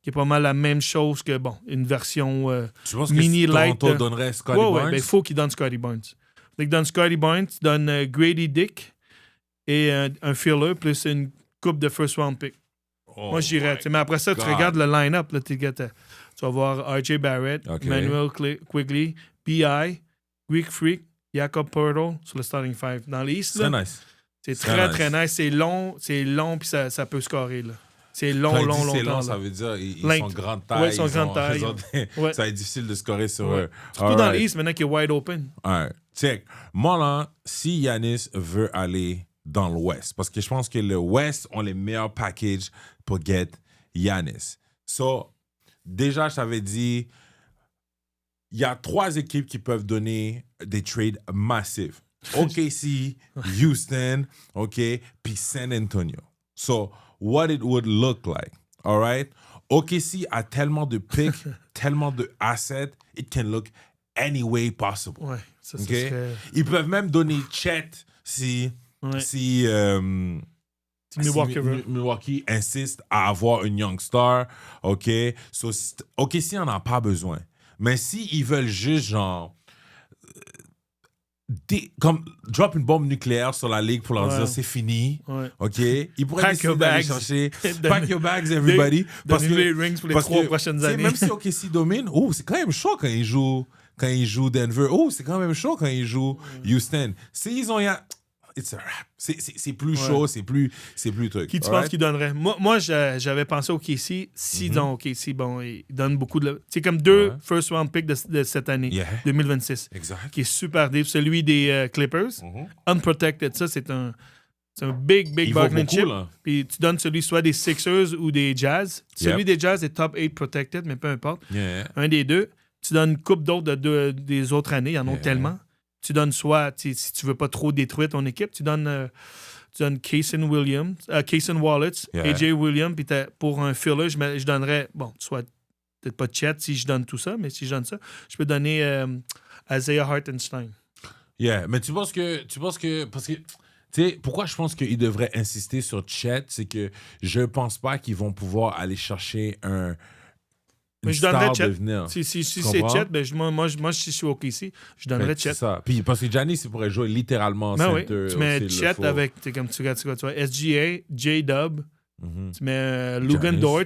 Speaker 3: qui est pas mal la même chose que, bon, une version
Speaker 2: Tu penses
Speaker 3: mini
Speaker 2: que
Speaker 3: light.
Speaker 2: Toronto donnerait Scotty
Speaker 3: Ouais,
Speaker 2: Barnes?
Speaker 3: ben, il faut qu'il donne Scotty Barnes. Fait que donne Scotty Barnes, tu donnes Grady Dick et un filler plus une coupe de first round pick.
Speaker 2: Oh
Speaker 3: Moi, j'irais.
Speaker 2: my
Speaker 3: Mais après ça, tu
Speaker 2: God.
Speaker 3: regardes le line-up. Là, tu vas voir R.J. Barrett,
Speaker 2: Ok.
Speaker 3: Manuel Quigley, B.I., Greek Freak, Jakob Poeltl sur le starting five. Dans l'East,
Speaker 2: Très
Speaker 3: là,
Speaker 2: nice.
Speaker 3: c'est
Speaker 2: Très
Speaker 3: très nice. C'est long, puis ça peut scorer. Là. C'est long,
Speaker 2: Quand il dit
Speaker 3: longtemps.
Speaker 2: c'est long,
Speaker 3: là.
Speaker 2: ça veut dire ils
Speaker 3: Length.
Speaker 2: sont grande taille.
Speaker 3: Ouais, ils sont grande taille. Ouais.
Speaker 2: Ça va être difficile de scorer sur
Speaker 3: Ouais.
Speaker 2: eux.
Speaker 3: Surtout dans l'East, maintenant qu'il est wide open.
Speaker 2: Alright. Check. Moi, là, si Giannis veut aller dans l'Ouest, parce que je pense que le West ont les meilleurs packages pour get Giannis. So, déjà, je t'avais dit, il y a 3 équipes qui peuvent donner des trades massifs. OKC, Houston, OK, puis San Antonio. So, what it would look like, all right? OKC a tellement de picks, tellement de assets, it can look any way possible.
Speaker 3: Ouais, ça
Speaker 2: OK?
Speaker 3: serait...
Speaker 2: Ils peuvent même donner Chet si,
Speaker 3: Ouais.
Speaker 2: si,
Speaker 3: Milwaukee veut.
Speaker 2: Milwaukee insiste à avoir une young star, OK? So, OKC n'en a pas besoin. Mais s'ils veulent juste, genre, comme drop une bombe nucléaire sur la ligue pour leur
Speaker 3: Ouais.
Speaker 2: dire c'est fini,
Speaker 3: Ouais.
Speaker 2: OK? Ils pourraient
Speaker 3: Pack
Speaker 2: décider
Speaker 3: your
Speaker 2: d'aller
Speaker 3: bags.
Speaker 2: chercher
Speaker 3: Donne-
Speaker 2: pack your bags, everybody.
Speaker 3: Donnez-nous les rings pour les 3 prochaines
Speaker 2: tu sais,
Speaker 3: années.
Speaker 2: même si OKC domine, c'est quand même chaud quand ils jouent Denver. C'est quand même chaud quand ils jouent Houston. S'ils ont... It's a wrap. C'est plus chaud, c'est plus truc.
Speaker 3: Qui tu
Speaker 2: alright?
Speaker 3: penses qu'il donnerait? Moi j'avais pensé au KC. Si dans OKC, bon, il donne beaucoup de... C'est comme 2
Speaker 2: Ouais.
Speaker 3: first round picks de cette année,
Speaker 2: Yeah.
Speaker 3: 2026,
Speaker 2: Exact.
Speaker 3: qui est super deep. Celui des Clippers, unprotected, ça, c'est un big
Speaker 2: Il vaut
Speaker 3: bargaining
Speaker 2: beaucoup,
Speaker 3: chip.
Speaker 2: là.
Speaker 3: Puis tu donnes celui soit des Sixers ou des Jazz. Celui des Jazz est top 8 protected, mais peu importe.
Speaker 2: Yeah.
Speaker 3: Un des deux. Tu donnes une coupe d'autres des autres années. Il y en a
Speaker 2: Yeah.
Speaker 3: tellement. Tu donnes soit, si tu veux pas trop détruire ton équipe, tu donnes Kaysen Wallace,
Speaker 2: Yeah.
Speaker 3: AJ Williams, puis pour un filler, je donnerais, bon, soit peut-être pas de Chet si je donne tout ça, mais si je donne ça, je peux donner Isaiah Hartenstein.
Speaker 2: Yeah, mais tu penses que parce que tu sais pourquoi je pense qu'ils devraient insister sur Chet, c'est que je pense pas qu'ils vont pouvoir aller chercher une
Speaker 3: Mais je donnerais
Speaker 2: star
Speaker 3: Chet.
Speaker 2: de venir.
Speaker 3: Si
Speaker 2: Tu
Speaker 3: c'est
Speaker 2: comprends?
Speaker 3: Chet, ben, moi, si je suis OK ici, je donnerais
Speaker 2: C'est
Speaker 3: Chet.
Speaker 2: ça. Puis parce que Giannis il pourrait jouer littéralement
Speaker 3: Ben oui,
Speaker 2: center.
Speaker 3: tu mets
Speaker 2: s'il le
Speaker 3: Chet
Speaker 2: faut.
Speaker 3: avec, comme tu vois, SGA, J-Dub,
Speaker 2: Mhm.
Speaker 3: tu mets Lugan
Speaker 2: Giannis.
Speaker 3: Dort,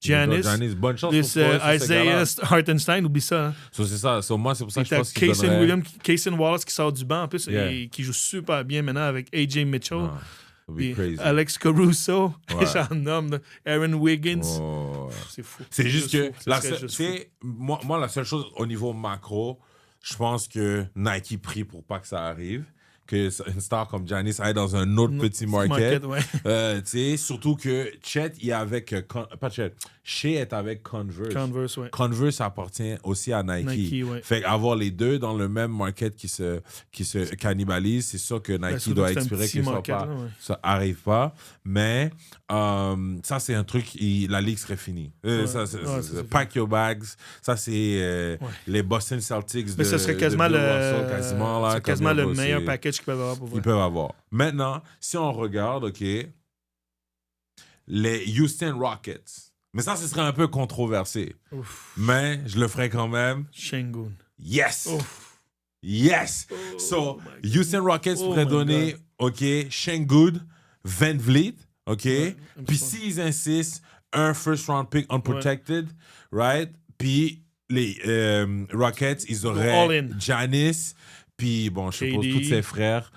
Speaker 3: Giannis,
Speaker 2: bonne chance
Speaker 3: plus
Speaker 2: pour toi, ce
Speaker 3: Isaiah
Speaker 2: gars-là.
Speaker 3: Hartenstein, oublie ça. Hein.
Speaker 2: So, c'est ça. So, moi c'est pour ça que je
Speaker 3: T'as
Speaker 2: pense qu'ils donneraient...
Speaker 3: Kaysen Wallace qui sort du banc en plus
Speaker 2: Yeah.
Speaker 3: et qui joue super bien maintenant avec AJ Mitchell.
Speaker 2: Ah, ça would be
Speaker 3: Puis
Speaker 2: crazy.
Speaker 3: Alex Caruso,
Speaker 2: Ouais.
Speaker 3: j'en nomme, là. Aaron Wiggins.
Speaker 2: Oh.
Speaker 3: C'est fou.
Speaker 2: C'est juste que,
Speaker 3: fou. Ça serait juste fou.
Speaker 2: moi, la seule chose au niveau macro, je pense que Nike prie pour pas que ça arrive. Que une star comme Giannis aille dans un autre petit market.
Speaker 3: ouais.
Speaker 2: Tu sais, surtout que Chet, il est avec... pas Chet, Shea est avec Converse.
Speaker 3: Converse, ouais.
Speaker 2: Converse appartient aussi à Nike.
Speaker 3: Nike, ouais.
Speaker 2: Fait qu'avoir les deux dans le même market qui se cannibalise, c'est sûr que Nike
Speaker 3: surtout
Speaker 2: doit
Speaker 3: que c'est un
Speaker 2: expirer
Speaker 3: petit
Speaker 2: que ça
Speaker 3: market,
Speaker 2: pas,
Speaker 3: là, ouais.
Speaker 2: ça arrive pas. Mais ça, c'est un truc, la ligue serait finie.
Speaker 3: Ouais.
Speaker 2: C'est pack your bags. Ça, c'est les Boston Celtics
Speaker 3: Mais ce serait quasiment
Speaker 2: de Bill Russell, quasiment, là,
Speaker 3: c'est quasiment
Speaker 2: comme
Speaker 3: le
Speaker 2: c'est-
Speaker 3: meilleur package qu'ils peuvent avoir pour
Speaker 2: ils
Speaker 3: vrai.
Speaker 2: peuvent avoir. Maintenant, si on regarde, OK, les Houston Rockets. Mais ça, ce serait un peu controversé.
Speaker 3: Ouf.
Speaker 2: Mais je le ferai quand même.
Speaker 3: Şengün.
Speaker 2: Yes!
Speaker 3: Ouf.
Speaker 2: Yes! So, Houston Rockets
Speaker 3: Oh
Speaker 2: pourraient
Speaker 3: my
Speaker 2: donner, OK, Şengün, Van Vliet, OK?
Speaker 3: Ouais,
Speaker 2: Puis
Speaker 3: ça.
Speaker 2: s'ils insistent, un first round pick unprotected, right? Puis les Rockets, ils
Speaker 3: all
Speaker 2: auraient
Speaker 3: in.
Speaker 2: Giannis, puis bon, je suppose
Speaker 3: KD.
Speaker 2: tous ses frères.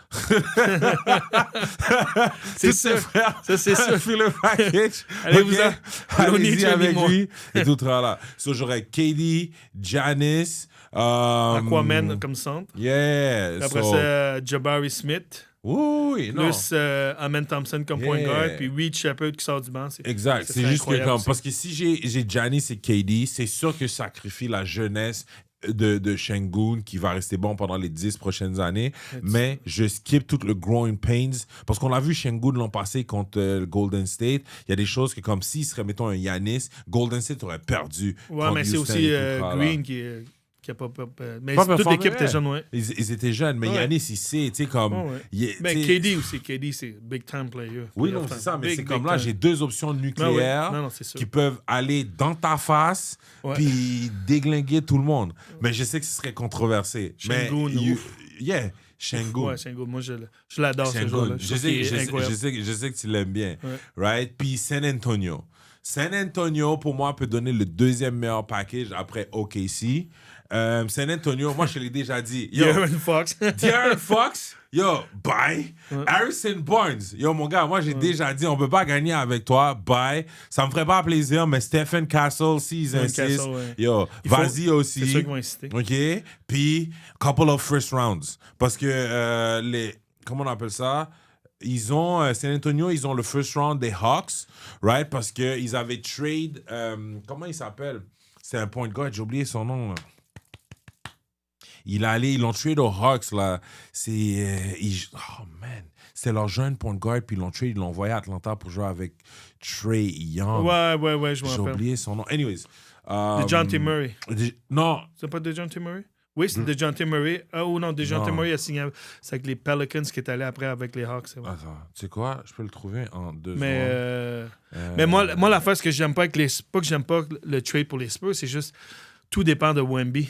Speaker 3: C'est
Speaker 2: tous ses
Speaker 3: sûr.
Speaker 2: frères.
Speaker 3: Ça, c'est sûr.
Speaker 2: Puis le package.
Speaker 3: Allez-vous-en.
Speaker 2: Allez-y
Speaker 3: Lonnie,
Speaker 2: avec
Speaker 3: Johnny
Speaker 2: lui. Et tout là. So, j'aurais KD, Giannis.
Speaker 3: Aquaman comme centre.
Speaker 2: Yeah.
Speaker 3: Après
Speaker 2: so,
Speaker 3: ça, Jabari Smith.
Speaker 2: Oui, non.
Speaker 3: Plus Amen Thompson comme point guard, puis Reed Shepherd qui sort du banc.
Speaker 2: Exact. C'est juste que parce que si j'ai Giannis et KD, c'est sûr que je sacrifie la jeunesse de Şengün qui va rester bon pendant les 10 prochaines années, mais je skip tout le growing pains parce qu'on l'a vu Şengün l'an passé contre Golden State. Il y a des choses que comme s'il serait, mettons, un Giannis, Golden State aurait perdu.
Speaker 3: Ouais, mais c'est
Speaker 2: Houston
Speaker 3: aussi
Speaker 2: et tout,
Speaker 3: Green qui a pas. Mais
Speaker 2: pas
Speaker 3: toute l'équipe
Speaker 2: performé,
Speaker 3: était jeune, ouais.
Speaker 2: Ils étaient jeunes, mais
Speaker 3: Ouais.
Speaker 2: Giannis, il sait, tu sais, comme...
Speaker 3: Ouais.
Speaker 2: Mais
Speaker 3: KD aussi. KD, c'est big time player.
Speaker 2: Oui, non,
Speaker 3: Playoff
Speaker 2: c'est
Speaker 3: time.
Speaker 2: ça, mais
Speaker 3: Big,
Speaker 2: c'est
Speaker 3: big
Speaker 2: comme là,
Speaker 3: time.
Speaker 2: j'ai 2 options nucléaires
Speaker 3: Non, c'est sûr.
Speaker 2: qui peuvent aller dans ta face
Speaker 3: Ouais.
Speaker 2: puis déglinguer tout le monde. Mais je sais que ce serait controversé.
Speaker 3: Şengün,
Speaker 2: mais
Speaker 3: ouf.
Speaker 2: Şengün.
Speaker 3: Ouais, Şengün. Moi, je l'adore, ce
Speaker 2: Şengün.
Speaker 3: joueur-là.
Speaker 2: Je sais que tu l'aimes bien.
Speaker 3: Ouais.
Speaker 2: Right? Puis San Antonio. San Antonio, pour moi, peut donner le 2e meilleur package après OKC. San Antonio, moi, je te l'ai déjà dit. Yo,
Speaker 3: De'Aaron Fox.
Speaker 2: De'Aaron Fox, yo, bye. Harrison Barnes, yo, mon gars, moi, j'ai déjà dit, on peut pas gagner avec toi, bye. Ça me ferait pas plaisir, mais Stephen Castle, s'ils insistent,
Speaker 3: Castle, ouais.
Speaker 2: yo, vas-y aussi.
Speaker 3: C'est sûr qu'ils vont insister.
Speaker 2: OK? Puis, couple of first rounds. Parce que comment on appelle ça? Ils ont, San Antonio, ils ont le first round des Hawks, right? Parce qu'ils avaient trade, comment il s'appelle? C'est un point guard, j'ai oublié son nom, là. Ils l'ont trade aux Hawks, là. Oh, man. C'est leur jeune point guard, puis ils l'ont trade, ils l'ont envoyé à Atlanta pour jouer avec Trae Young.
Speaker 3: Ouais, je me
Speaker 2: J'ai
Speaker 3: rappelle.
Speaker 2: oublié son nom. Anyways.
Speaker 3: DeJounte Murray.
Speaker 2: Non.
Speaker 3: C'est pas DeJounte Murray? Oui, c'est DeJounte Murray. Non, DeJounte
Speaker 2: Non.
Speaker 3: Murray a signé avec les Pelicans qui est allé après avec les Hawks. C'est vrai.
Speaker 2: Attends, tu sais quoi? Je peux le trouver en 2
Speaker 3: Mais,
Speaker 2: secondes.
Speaker 3: mais moi l'affaire, ce que j'aime pas avec les... Pas que j'aime pas le trade pour les Spurs, c'est juste... Tout dépend de Wemby.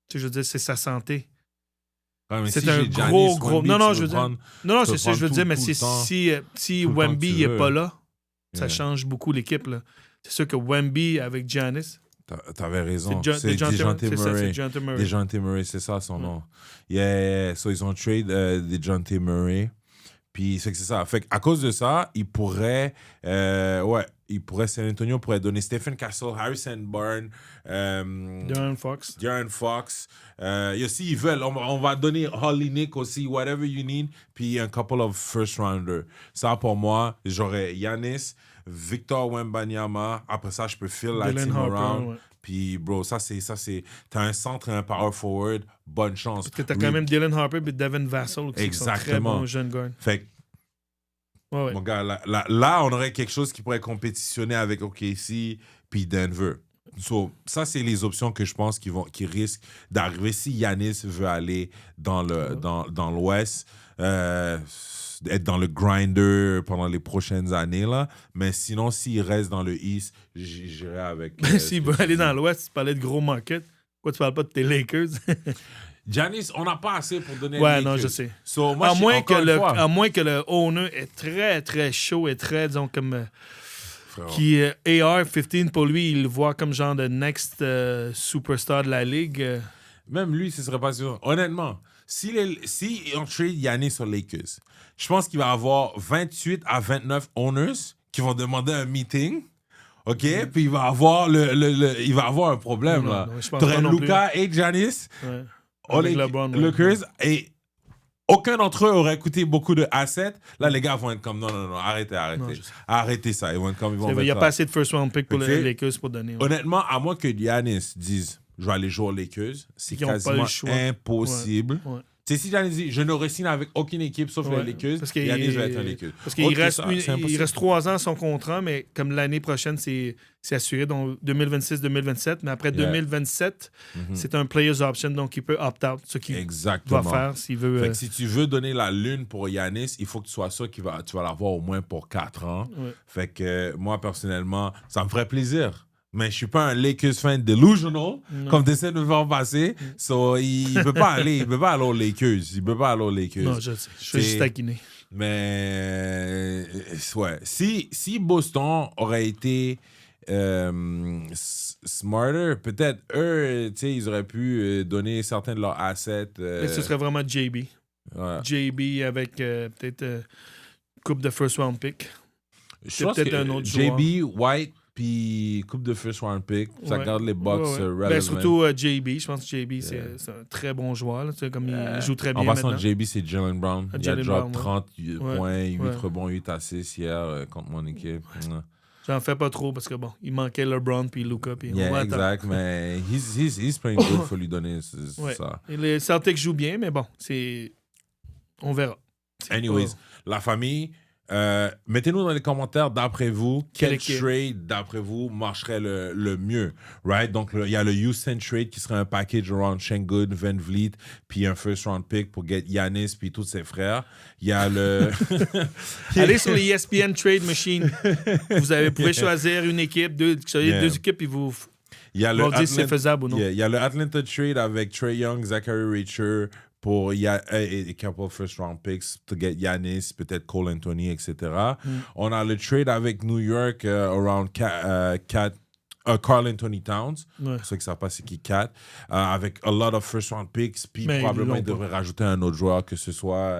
Speaker 3: Tu sais, je veux dire, c'est sa santé.
Speaker 2: Ouais, mais
Speaker 3: C'est
Speaker 2: si
Speaker 3: un
Speaker 2: j'ai Giannis,
Speaker 3: gros...
Speaker 2: Wemby,
Speaker 3: Non,
Speaker 2: tu
Speaker 3: je
Speaker 2: veux
Speaker 3: veux dire...
Speaker 2: prendre-
Speaker 3: Non,
Speaker 2: tu
Speaker 3: je
Speaker 2: peux
Speaker 3: sais, je veux
Speaker 2: prendre
Speaker 3: dire, mais
Speaker 2: tout le temps.
Speaker 3: si
Speaker 2: Tout le temps
Speaker 3: Wemby
Speaker 2: que tu
Speaker 3: n'est
Speaker 2: veux.
Speaker 3: pas là, ça
Speaker 2: Yeah.
Speaker 3: change beaucoup l'équipe, là. C'est sûr que Wemby avec Giannis...
Speaker 2: T'avais raison.
Speaker 3: C'est
Speaker 2: C'est DeJounte
Speaker 3: c'est ça, c'est
Speaker 2: Murray.
Speaker 3: DeJounte Murray.
Speaker 2: DeJounte Murray, c'est ça son nom. Yeah. So, ils ont trade DeJounte Murray. Puis, c'est que c'est ça. Fait à cause de ça, ils pourraient... San Antonio pourrait donner Stephen Castle, Harrison Barnes,
Speaker 3: De'Aaron Fox.
Speaker 2: De'Aaron Fox. S'ils veulent, on va donner Holly Nick aussi, whatever you need. Puis, un couple of first-rounders. Ça, pour moi, j'aurais Giannis, Victor Wembanyama. Après ça, je peux fill la
Speaker 3: Dylan
Speaker 2: team
Speaker 3: Harper,
Speaker 2: around.
Speaker 3: ouais.
Speaker 2: Puis, bro, ça, c'est... T'as un centre et un power forward. Bonne chance.
Speaker 3: Parce que t'as quand même Dylan Harper et Devin Vassell aussi, qui sont très
Speaker 2: Exactement.
Speaker 3: bons jeunes guards.
Speaker 2: Fait que,
Speaker 3: Ouais.
Speaker 2: mon gars, là, on aurait quelque chose qui pourrait compétitionner avec OKC puis Denver. So, ça, c'est les options que je pense qui risquent d'arriver si Giannis veut aller dans l'Ouest, être dans le grinder pendant les prochaines années. Là. Mais sinon, s'il reste dans le East, j'irai avec...
Speaker 3: S'il veut aller dans l'Ouest, tu parlais de gros market. Pourquoi tu parles pas de tes Lakers?
Speaker 2: Giannis, on n'a pas assez pour donner
Speaker 3: Ouais,
Speaker 2: les
Speaker 3: non,
Speaker 2: Lakers.
Speaker 3: je sais.
Speaker 2: So, moi,
Speaker 3: à moins
Speaker 2: que
Speaker 3: que le owner est très, très chaud et très, disons, comme...
Speaker 2: Frère.
Speaker 3: qui AR-15, pour lui, il le voit comme genre de next superstar de la ligue.
Speaker 2: Même lui, ce serait pas sûr. Honnêtement, si on trade Giannis sur Lakers, je pense qu'il va avoir 28 à 29 owners qui vont demander un meeting. OK? Puis il va avoir il va avoir un problème,
Speaker 3: Non,
Speaker 2: là.
Speaker 3: non, je pense
Speaker 2: T'aurais
Speaker 3: pas non
Speaker 2: Luka et Giannis,
Speaker 3: Ouais.
Speaker 2: oh,
Speaker 3: Avec
Speaker 2: les
Speaker 3: LeBron, ouais.
Speaker 2: Lakers, et aucun d'entre eux aurait coûté beaucoup de assets. Là, les gars vont être comme, non, arrêtez.
Speaker 3: Non, je sais.
Speaker 2: Arrêtez ça. Ils vont être comme,
Speaker 3: Il n'y a pas assez de first round pick pour
Speaker 2: Ok.
Speaker 3: les Lakers pour donner. Ouais.
Speaker 2: Honnêtement, à moins que Giannis dise je vais aller jouer aux Lakers, c'est
Speaker 3: Ils ont pas
Speaker 2: quasiment
Speaker 3: le choix.
Speaker 2: impossible.
Speaker 3: Ouais.
Speaker 2: Tu sais, si Giannis dit je ne re-signe avec aucune équipe sauf
Speaker 3: Ouais.
Speaker 2: les Lakers,
Speaker 3: Parce qu'il
Speaker 2: Giannis va être un Lakers.
Speaker 3: Parce qu'il
Speaker 2: Ok,
Speaker 3: reste,
Speaker 2: ça, c'est
Speaker 3: il
Speaker 2: impossible.
Speaker 3: reste 3 ans son contrat, mais comme l'année prochaine, c'est assuré, donc 2026-2027. Mais après
Speaker 2: Yeah.
Speaker 3: 2027,
Speaker 2: Mhm.
Speaker 3: c'est un player's option, donc il peut opt-out, ce qu'il
Speaker 2: Exactement.
Speaker 3: doit faire s'il veut.
Speaker 2: Fait que si tu veux donner la lune pour Giannis, il faut que tu sois sûr que tu vas l'avoir au moins pour 4 ans.
Speaker 3: Ouais.
Speaker 2: Fait que moi, personnellement, ça me ferait plaisir. Mais je suis pas un Lakers fan delusional, comme tu essaies de me faire passer. So, il peut pas aller aux Lakers. Il peut pas aller aux Lakers.
Speaker 3: Non, je sais. Je suis juste taquiné.
Speaker 2: Mais, ouais. Si Boston aurait été smarter, peut-être eux, tu sais, ils auraient pu donner certains de leurs assets.
Speaker 3: Mais ce serait vraiment JB.
Speaker 2: Ouais.
Speaker 3: JB avec peut-être coupe de first round pick.
Speaker 2: Je pense
Speaker 3: peut-être
Speaker 2: que
Speaker 3: un autre
Speaker 2: JB, White, puis coupe de first round pick. Ça
Speaker 3: Ouais.
Speaker 2: garde les Bucks relevant.
Speaker 3: Ben, surtout JB. Je pense que JB, c'est un très bon joueur. Là. Tu sais, comme il joue très bien
Speaker 2: En passant,
Speaker 3: maintenant.
Speaker 2: JB, c'est Jalen Brown. Il a
Speaker 3: Jalen
Speaker 2: drop
Speaker 3: Brown,
Speaker 2: 30 points, 8
Speaker 3: Ouais.
Speaker 2: rebonds, 8 assists hier contre mon équipe.
Speaker 3: J'en fais pas trop parce que bon, il manquait LeBron puis Luka. Puis on
Speaker 2: Yeah,
Speaker 3: va attendre.
Speaker 2: exact, mais he's playing good, faut lui donner
Speaker 3: Ouais.
Speaker 2: ça.
Speaker 3: Et les Celtics jouent bien, mais bon, on verra. C'est
Speaker 2: Anyways,
Speaker 3: pas-
Speaker 2: la famille, mettez-nous dans les commentaires, d'après vous, quel
Speaker 3: équipe?
Speaker 2: trade, d'après vous, marcherait le mieux, right? Donc, il y a le Houston trade qui serait un package around Şengün, Van Vliet, puis un first round pick pour get Giannis puis tous ses frères. Il y a le...
Speaker 3: Allez sur les ESPN Trade Machine. Vous pouvez choisir une équipe, deux équipes, puis vous
Speaker 2: Il y a
Speaker 3: vont dire si c'est faisable ou non.
Speaker 2: Il y a le Atlanta trade avec Trae Young, Zachary Richer pour a couple of first round picks to get Giannis, peut-être Cole Anthony, etc. On a le trade avec New York around Karl Anthony Towns.
Speaker 3: Ouais.
Speaker 2: Pour ceux qui ne savent pas c'est qui Cat. Avec a lot of first round picks. Puis
Speaker 3: Mais
Speaker 2: probablement
Speaker 3: ils
Speaker 2: il
Speaker 3: l'ont
Speaker 2: devrait rajouter un autre joueur, que ce soit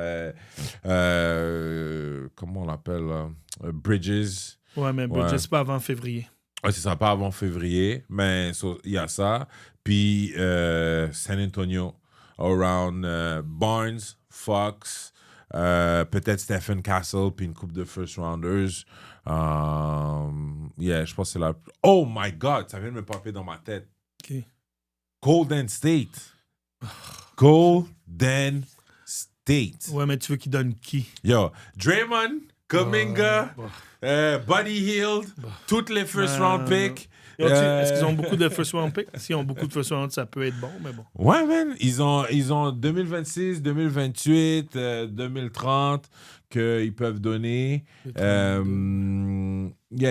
Speaker 2: comment on l'appelle là? Bridges.
Speaker 3: Ouais, mais
Speaker 2: Ouais.
Speaker 3: je sais pas avant février.
Speaker 2: Ouais, c'est ça, pas avant février, mais il y a ça. Puis San Antonio, around Barnes, Fox, peut-être Stephen Castle, puis une coupe de first rounders. Yeah, je pense que c'est la... Oh my God, ça vient de me popper dans ma tête.
Speaker 3: OK.
Speaker 2: Golden State. Golden State.
Speaker 3: Ouais, mais tu veux qu'il donne qui?
Speaker 2: Yo, Draymond, Kuminga, Buddy Hield, toutes les first round picks.
Speaker 3: Est-ce qu'ils ont beaucoup de first round picks? S'ils ont beaucoup de first round, ça peut être bon, mais bon.
Speaker 2: Ouais, man. Ils ont 2026, 2028, 2030 qu'ils peuvent donner. Yeah,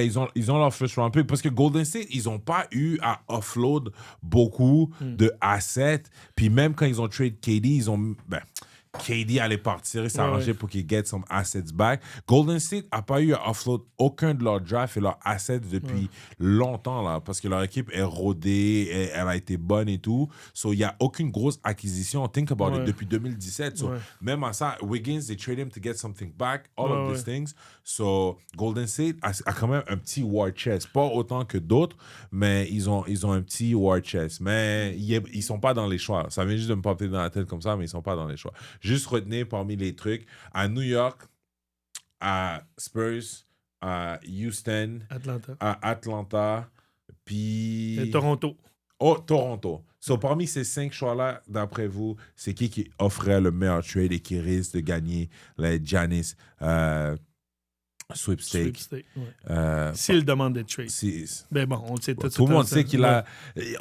Speaker 2: ils ont leur first round pick. Parce que Golden State, ils n'ont pas eu à offload beaucoup de assets. Puis même quand ils ont trade KD, ils ont... KD allait partir et s'arranger pour qu'ils get some assets back. Golden State n'a pas eu à offload aucun de leurs drafts et leurs assets depuis longtemps, là, parce que leur équipe est rodée, elle a été bonne et tout. So, il n'y a aucune grosse acquisition. Think about it, depuis 2017. So, même à ça, Wiggins, they trade him to get something back, all of these things. So, Golden State a quand même un petit war chest. Pas autant que d'autres, mais ils ont un petit war chest. Mais ils ne sont pas dans les choix. Ça vient juste de me popper dans la tête comme ça, mais ils ne sont pas dans les choix. Juste retenir parmi les trucs, à New York, à Spurs, à Houston, à Atlanta, puis...
Speaker 3: Et Toronto.
Speaker 2: Oh, Toronto. So, parmi ces 5 choix-là, d'après vous, c'est qui offrait le meilleur trade et qui risque de gagner les Giannis sweepstake?
Speaker 3: S'il demande des trades. Ben bon, on le sait
Speaker 2: tout le monde sait qu'il a...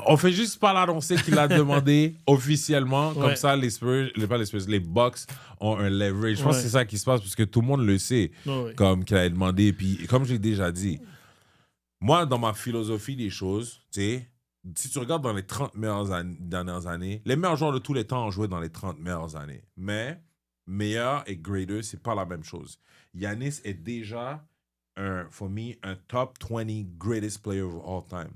Speaker 2: On fait juste pas l'annoncer qu'il a demandé officiellement. Comme ça, les Bucks ont un leverage. Je pense que c'est ça qui se passe parce que tout le monde le sait. Comme qu'il a demandé. Puis, comme je l'ai déjà dit, moi, dans ma philosophie des choses, tu sais, si tu regardes dans les 30 dernières années, les meilleurs joueurs de tous les temps ont joué dans les 30 meilleures années. Mais meilleur et greater, c'est pas la même chose. Giannis est déjà, for me, un top 20 greatest player of all time.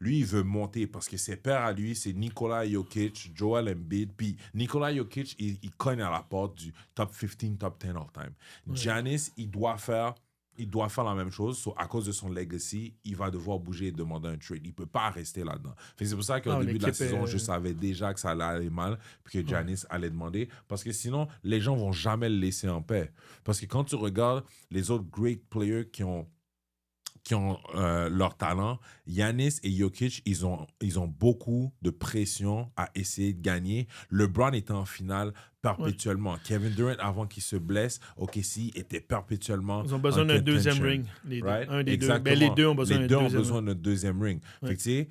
Speaker 2: Lui, il veut monter parce que ses pairs à lui, c'est Nikola Jokic, Joel Embiid. Puis Nikola Jokic, il cogne à la porte du top 15, top 10 all time. Giannis, il doit faire la même chose. So, à cause de son legacy, il va devoir bouger et demander un trade. Il ne peut pas rester là-dedans. C'est pour ça qu'au début de la saison, je savais déjà que ça allait aller mal puis que Giannis allait demander. Parce que sinon, les gens ne vont jamais le laisser en paix. Parce que quand tu regardes les autres great players qui ont leur talent, Giannis et Jokic, ils ont beaucoup de pression à essayer de gagner. LeBron était en finale perpétuellement. Kevin Durant, avant qu'il se blesse, OKC était perpétuellement
Speaker 3: ils ont besoin d'un deuxième ring. Un des deux. Ben, les deux ont besoin
Speaker 2: d'un deuxième ring. Fait que, tu sais,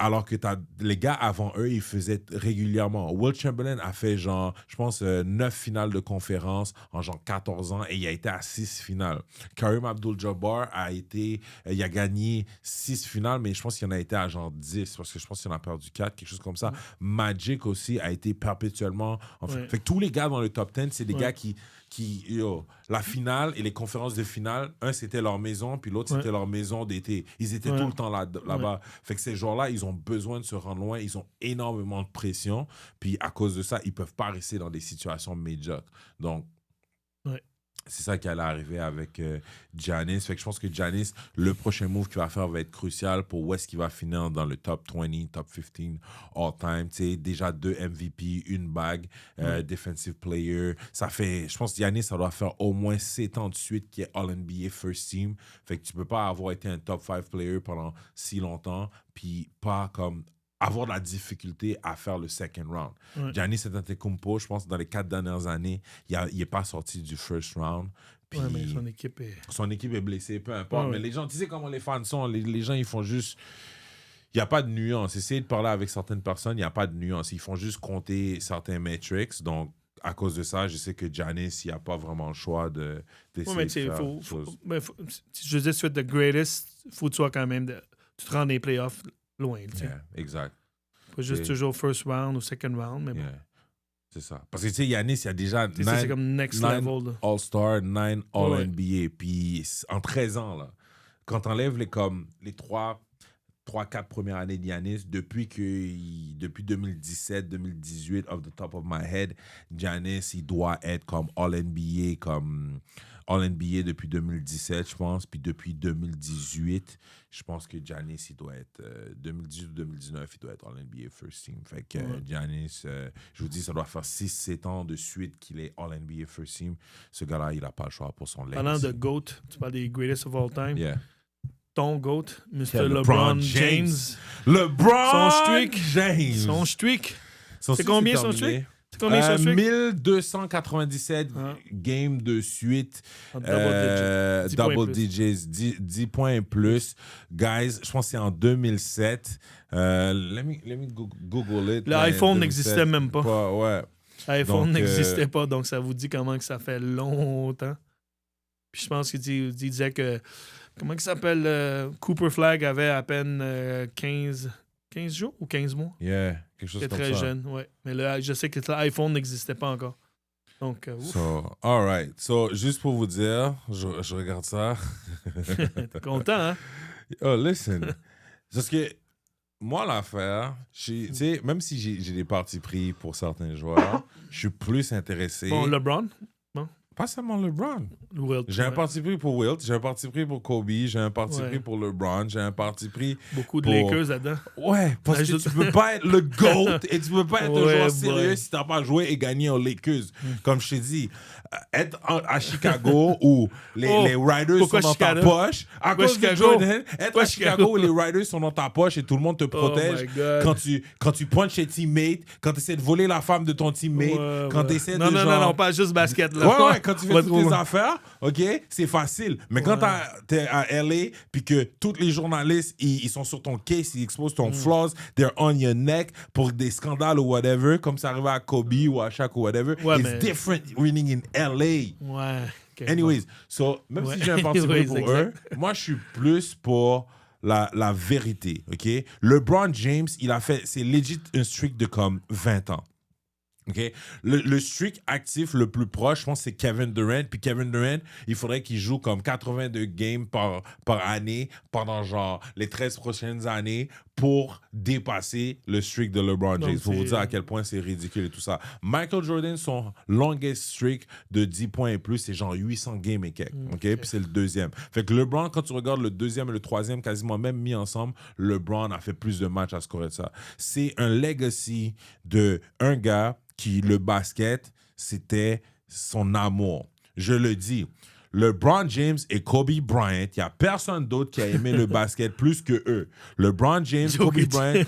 Speaker 2: alors que les gars avant eux, ils faisaient régulièrement. Will Chamberlain a fait genre, je pense, 9 finales de conférence en genre 14 ans et il a été à 6 finales. Kareem Abdul-Jabbar il a gagné 6 finales, mais je pense qu'il en a été à genre 10 parce que je pense qu'il en a perdu 4, quelque chose comme ça. Magic aussi a été perpétuellement en finale. Fait que tous les gars dans le top 10, c'est des gars qui la finale et les conférences de finale, un c'était leur maison, puis l'autre c'était leur maison d'été. Ils étaient tout le temps là-bas. Fait que ces joueurs-là, ils ont besoin de se rendre loin, ils ont énormément de pression, puis à cause de ça, ils peuvent pas rester dans des situations médiocres. Donc, C'est ça qui allait arriver avec Giannis. Fait que je pense que Giannis, le prochain move qu'il va faire va être crucial pour où est-ce qu'il va finir dans le top 20, top 15 all-time. Tu sais, déjà 2 MVP, une bague, defensive player. Ça fait, je pense que Giannis, ça doit faire au moins 7 ans de suite qu'il est All-NBA First Team. Fait que tu peux pas avoir été un top 5 player pendant si longtemps, puis pas comme avoir de la difficulté à faire le second round.
Speaker 3: Ouais.
Speaker 2: Giannis Antetokounmpo, je pense que dans les 4 dernières années, il n'est pas sorti du first round. Puis
Speaker 3: Ouais, mais son équipe est...
Speaker 2: blessée, peu importe.
Speaker 3: Ouais,
Speaker 2: mais
Speaker 3: ouais.
Speaker 2: les gens, tu sais comment les fans sont, les gens, ils font juste... Il n'y a pas de nuance. Essayez de parler avec certaines personnes, il n'y a pas de nuance. Ils font juste compter certains metrics. Donc, à cause de ça, je sais que Giannis, il n'y a pas vraiment le choix d'essayer
Speaker 3: mais
Speaker 2: de faire
Speaker 3: je veux dire, si tu es the greatest, faut que tu sois quand même... tu te rends des playoffs loin, tu sais.
Speaker 2: Yeah, exact.
Speaker 3: Pas juste toujours first round ou second round, mais bon.
Speaker 2: Yeah. C'est ça. Parce que, tu sais, Giannis, il y a déjà
Speaker 3: Tu sais, c'est comme next level. Là.
Speaker 2: All-Star, 9
Speaker 3: Ouais.
Speaker 2: All-NBA. Puis en 13 ans, là, quand tu enlèves les 3-4 premières années de Giannis, depuis 2017, 2018, off the top of my head, Giannis, il doit être comme All-NBA, depuis 2017, je pense. Puis depuis 2018, je pense que Giannis, il doit être 2018-2019, il doit être All-NBA First Team. Fait que Giannis, je vous dis, ça doit faire 6-7 ans de suite qu'il est All-NBA First Team. Ce gars-là, il n'a pas le choix pour son legacy.
Speaker 3: Parlant de GOAT, tu parles des greatest of all time.
Speaker 2: Yeah.
Speaker 3: Ton GOAT, Mr.
Speaker 2: Yeah,
Speaker 3: LeBron James.
Speaker 2: LeBron
Speaker 3: Son streak.
Speaker 2: James.
Speaker 3: Son streak.
Speaker 2: Son
Speaker 3: C'est
Speaker 2: streak,
Speaker 3: combien
Speaker 2: c'est
Speaker 3: son
Speaker 2: terminé.
Speaker 3: streak? C'est combien son streak?
Speaker 2: 1297 games de suite.
Speaker 3: En double digits. 10 points
Speaker 2: Double
Speaker 3: plus.
Speaker 2: digits, 10 points et plus. Guys, je pense que c'est en 2007. Let me Google it.
Speaker 3: L'iPhone n'existait même pas.
Speaker 2: Ouais.
Speaker 3: L'iPhone
Speaker 2: Donc,
Speaker 3: n'existait pas, donc ça vous dit comment que ça fait longtemps. Puis je pense qu'il disait que... Comment il s'appelle? Cooper Flag avait à peine 15 jours ou 15 mois.
Speaker 2: Yeah, quelque chose
Speaker 3: Il était
Speaker 2: comme
Speaker 3: très
Speaker 2: ça.
Speaker 3: jeune, ouais. Mais là, je sais que l'iPhone n'existait pas encore. Donc, ouf.
Speaker 2: So, all right. So, juste pour vous dire, je regarde ça.
Speaker 3: T'es content, hein?
Speaker 2: Oh, listen. Parce que moi, l'affaire, tu sais, même si j'ai des partis pris pour certains joueurs, je suis plus intéressé.
Speaker 3: Bon, LeBron?
Speaker 2: Pas seulement LeBron.
Speaker 3: Wilt,
Speaker 2: J'ai un
Speaker 3: ouais.
Speaker 2: parti pris pour Wilt, j'ai un parti pris pour Kobe, j'ai un parti
Speaker 3: Ouais.
Speaker 2: pris pour LeBron, j'ai un parti pris
Speaker 3: Beaucoup de
Speaker 2: pour-
Speaker 3: Lakers là-dedans.
Speaker 2: Ouais, parce
Speaker 3: Ouais,
Speaker 2: que
Speaker 3: je-
Speaker 2: tu peux pas être le GOAT et tu peux pas être un
Speaker 3: Ouais,
Speaker 2: joueur sérieux
Speaker 3: boy.
Speaker 2: si t'as pas joué et gagné aux Lakers. Comme je t'ai dit, être à Chicago où les Riders sont
Speaker 3: pourquoi
Speaker 2: dans
Speaker 3: Chicago?
Speaker 2: ta poche, à
Speaker 3: Pourquoi
Speaker 2: cause de
Speaker 3: Chicago?
Speaker 2: Jordan, être
Speaker 3: Pourquoi
Speaker 2: à Chicago
Speaker 3: Chicago?
Speaker 2: où les Riders sont dans ta poche et tout le monde te protège
Speaker 3: my God.
Speaker 2: quand tu punches tes teammates, quand tu essaies de voler la femme de ton teammate, quand tu essaies de
Speaker 3: non,
Speaker 2: genre...
Speaker 3: pas juste basket. Là.
Speaker 2: Ouais, quand tu fais toutes tes affaires, OK, c'est facile. Mais quand t'es à LA, puis que tous les journalistes, ils sont sur ton case, ils exposent ton flaws, they're on your neck pour des scandales ou whatever, comme ça arrivait à Kobe ou à Shaq ou whatever,
Speaker 3: Ouais,
Speaker 2: it's
Speaker 3: mais-
Speaker 2: different winning in LA.
Speaker 3: Ouais. ok,
Speaker 2: Anyways, so, même
Speaker 3: Ouais.
Speaker 2: si j'ai un parti pris
Speaker 3: Anyways,
Speaker 2: pour
Speaker 3: exact.
Speaker 2: eux, moi, je suis plus pour la vérité, OK? LeBron James, c'est legit un streak de comme 20 ans. OK? Le streak actif le plus proche, je pense, c'est Kevin Durant. Puis Kevin Durant, il faudrait qu'il joue comme 82 games par année pendant genre les 13 prochaines années pour dépasser le streak de LeBron James.
Speaker 3: Donc,
Speaker 2: Pour vous
Speaker 3: c'est-
Speaker 2: dire à quel point c'est ridicule et tout ça. Michael Jordan, son longest streak de 10 points et plus, c'est genre 800 games et quelques. OK? Puis c'est le deuxième. Fait que LeBron, quand tu regardes le deuxième et le troisième, quasiment même mis ensemble, LeBron a fait plus de matchs à scorer de ça. C'est un legacy de un gars qui, le basket, c'était son amour. Je le dis. LeBron James et Kobe Bryant, il n'y a personne d'autre qui a aimé le basket plus que eux. LeBron James, Kobe
Speaker 3: Jokic.
Speaker 2: Bryant,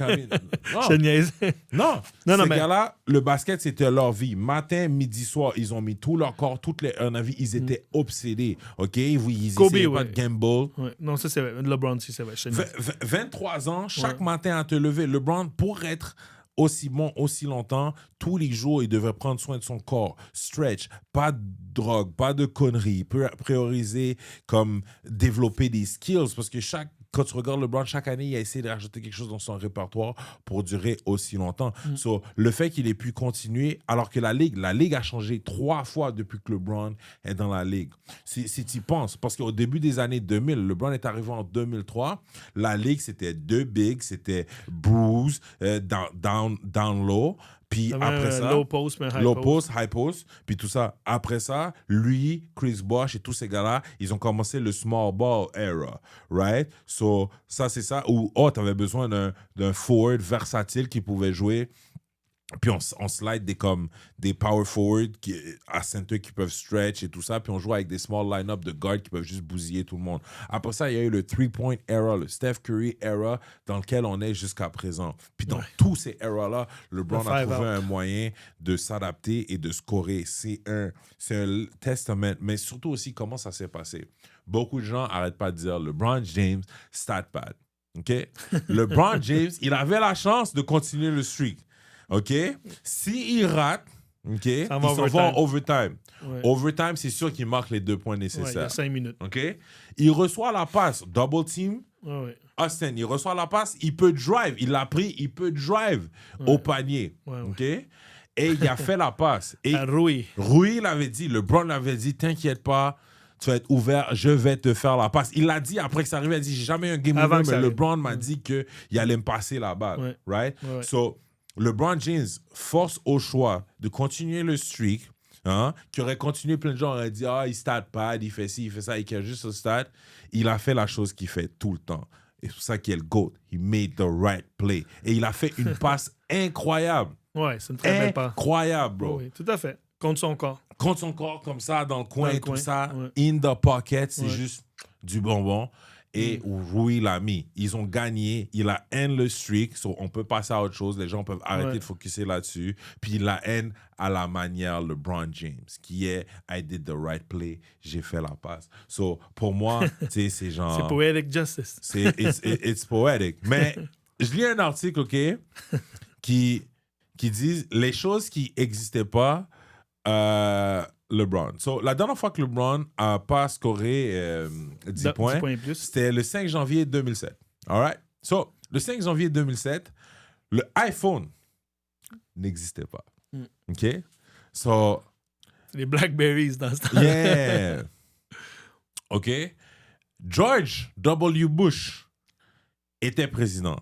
Speaker 3: Je niaise.
Speaker 2: non,
Speaker 3: Non,
Speaker 2: ces
Speaker 3: mais-
Speaker 2: gars-là, le basket, c'était leur vie. Matin, midi, soir, ils ont mis tout leur corps, toute leur vie. Ils étaient obsédés, OK? Ils
Speaker 3: Kobe,
Speaker 2: essayaient pas
Speaker 3: ouais.
Speaker 2: de gamble.
Speaker 3: Ouais. Non, ça c'est vrai. LeBron, si c'est vrai. Je niaise.
Speaker 2: 23 ans, chaque
Speaker 3: Ouais.
Speaker 2: matin à te lever. LeBron, pour être aussi bon, aussi longtemps, tous les jours, il devrait prendre soin de son corps. Stretch, pas de drogue, pas de conneries. Prioriser comme développer des skills parce que quand tu regardes LeBron, chaque année, il a essayé de rajouter quelque chose dans son répertoire pour durer aussi longtemps. So, le fait qu'il ait pu continuer, alors que la Ligue a changé 3 fois depuis que LeBron est dans la Ligue. Si tu y penses, parce qu'au début des années 2000, LeBron est arrivé en 2003, la Ligue, c'était 2 bigs, c'était Bruce, down low, Puis après ça,
Speaker 3: low post, mais high
Speaker 2: low
Speaker 3: post.
Speaker 2: post, high post, puis tout ça. Après ça, lui, Chris Bosh et tous ces gars-là, ils ont commencé le small ball era, right? So, ça, c'est ça. Ou, t'avais besoin d'un forward versatile qui pouvait jouer. Puis on slide des power forward à center qui peuvent stretch et tout ça. Puis on joue avec des small line-up de guards qui peuvent juste bousiller tout le monde. Après ça, il y a eu le 3-point era, le Steph Curry era dans lequel on est jusqu'à présent. Puis dans tous ces eras-là, LeBron a trouvé un moyen de s'adapter et de scorer. C'est un testament. Mais surtout aussi, comment ça s'est passé. Beaucoup de gens n'arrêtent pas de dire LeBron James, stat pad. OK? LeBron James, il avait la chance de continuer le streak. OK? S'il rate, OK, il s'en va en overtime. Ouais. Overtime, c'est sûr qu'il marque les 2 points nécessaires. Ouais, il y a
Speaker 3: 5 minutes.
Speaker 2: OK? Il reçoit la passe, double team.
Speaker 3: Ouais.
Speaker 2: Austin, il reçoit la passe, il peut drive. Il l'a pris, il peut drive au panier. Ouais. OK? Et il a fait la passe. Et
Speaker 3: Rui
Speaker 2: l'avait dit, LeBron l'avait dit, t'inquiète pas, tu vas être ouvert, je vais te faire la passe. Il l'a dit après que ça arrive, il a dit, j'ai jamais eu un game winner, mais LeBron m'a dit qu'il allait me passer la balle. Right? Ouais. So, LeBron James force au choix de continuer le streak, qui aurait continué, plein de gens auraient dit il stat pad, il fait ci, il fait ça, il cache juste au stat. Il a fait la chose qu'il fait tout le temps. Et c'est pour ça qu'il est le GOAT. He made the right play. Et il a fait une passe incroyable.
Speaker 3: Ouais, c'est une très belle passe.
Speaker 2: Incroyable, bro.
Speaker 3: Oui, tout à fait. Contre son corps.
Speaker 2: Contre son corps, comme ça, dans le coin et tout ça. Ouais. In the pocket, c'est juste du bonbon. Et Rui l'a mis. Ils ont gagné. Il a haine le streak. So on peut passer à autre chose. Les gens peuvent arrêter de focuser là-dessus. Puis il la haine à la manière LeBron James, qui est I did the right play. J'ai fait la passe. So pour moi, c'est genre...
Speaker 3: C'est poetic justice.
Speaker 2: It's poetic. Mais je lis un article, OK, qui dit les choses qui n'existaient pas... LeBron. So, la dernière fois que LeBron n'a pas scoré 10 points, c'était le 5 janvier 2007. All right? So, le 5 janvier 2007, le iPhone n'existait pas. OK? So...
Speaker 3: Les Blackberries dans ce temps.
Speaker 2: Yeah! OK? George W. Bush était président.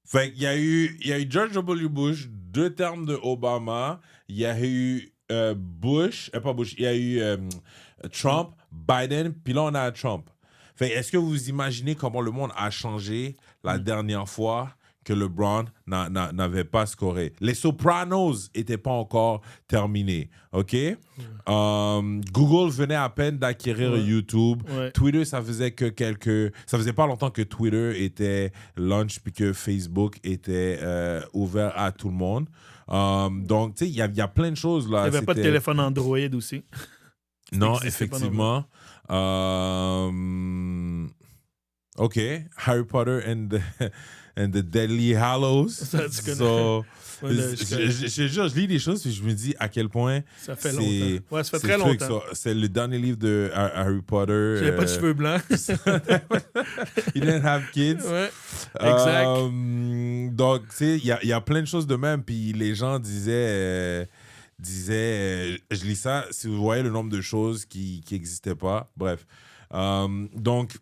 Speaker 2: Fait qu'il y a eu George W. Bush, 2 termes de Obama, il y a eu il y a eu Trump, Biden, puis là on a Trump. Fait, est-ce que vous imaginez comment le monde a changé la dernière fois que LeBron n'avait pas scoré? Les Sopranos n'étaient pas encore terminés, OK? Google venait à peine d'acquérir YouTube. Twitter, ça faisait pas longtemps que Twitter était launch puis que Facebook était ouvert à tout le monde. Donc, tu sais, il y a plein de choses là.
Speaker 3: Il n'y avait pas de téléphone Android aussi.
Speaker 2: Non, effectivement. OK. Harry Potter and the Deadly Hallows.
Speaker 3: Ça, tu connais.
Speaker 2: So, je lis des choses et je me dis à quel point
Speaker 3: ça fait longtemps. Ouais, ça fait très longtemps.
Speaker 2: C'est le dernier livre de Harry Potter.
Speaker 3: J'avais pas de cheveux blancs.
Speaker 2: He didn't have kids.
Speaker 3: Ouais, exact.
Speaker 2: Donc, tu sais, il y a plein de choses de même. Puis les gens disaient, je lis ça, si vous voyez le nombre de choses qui n'existaient pas. Bref. Donc,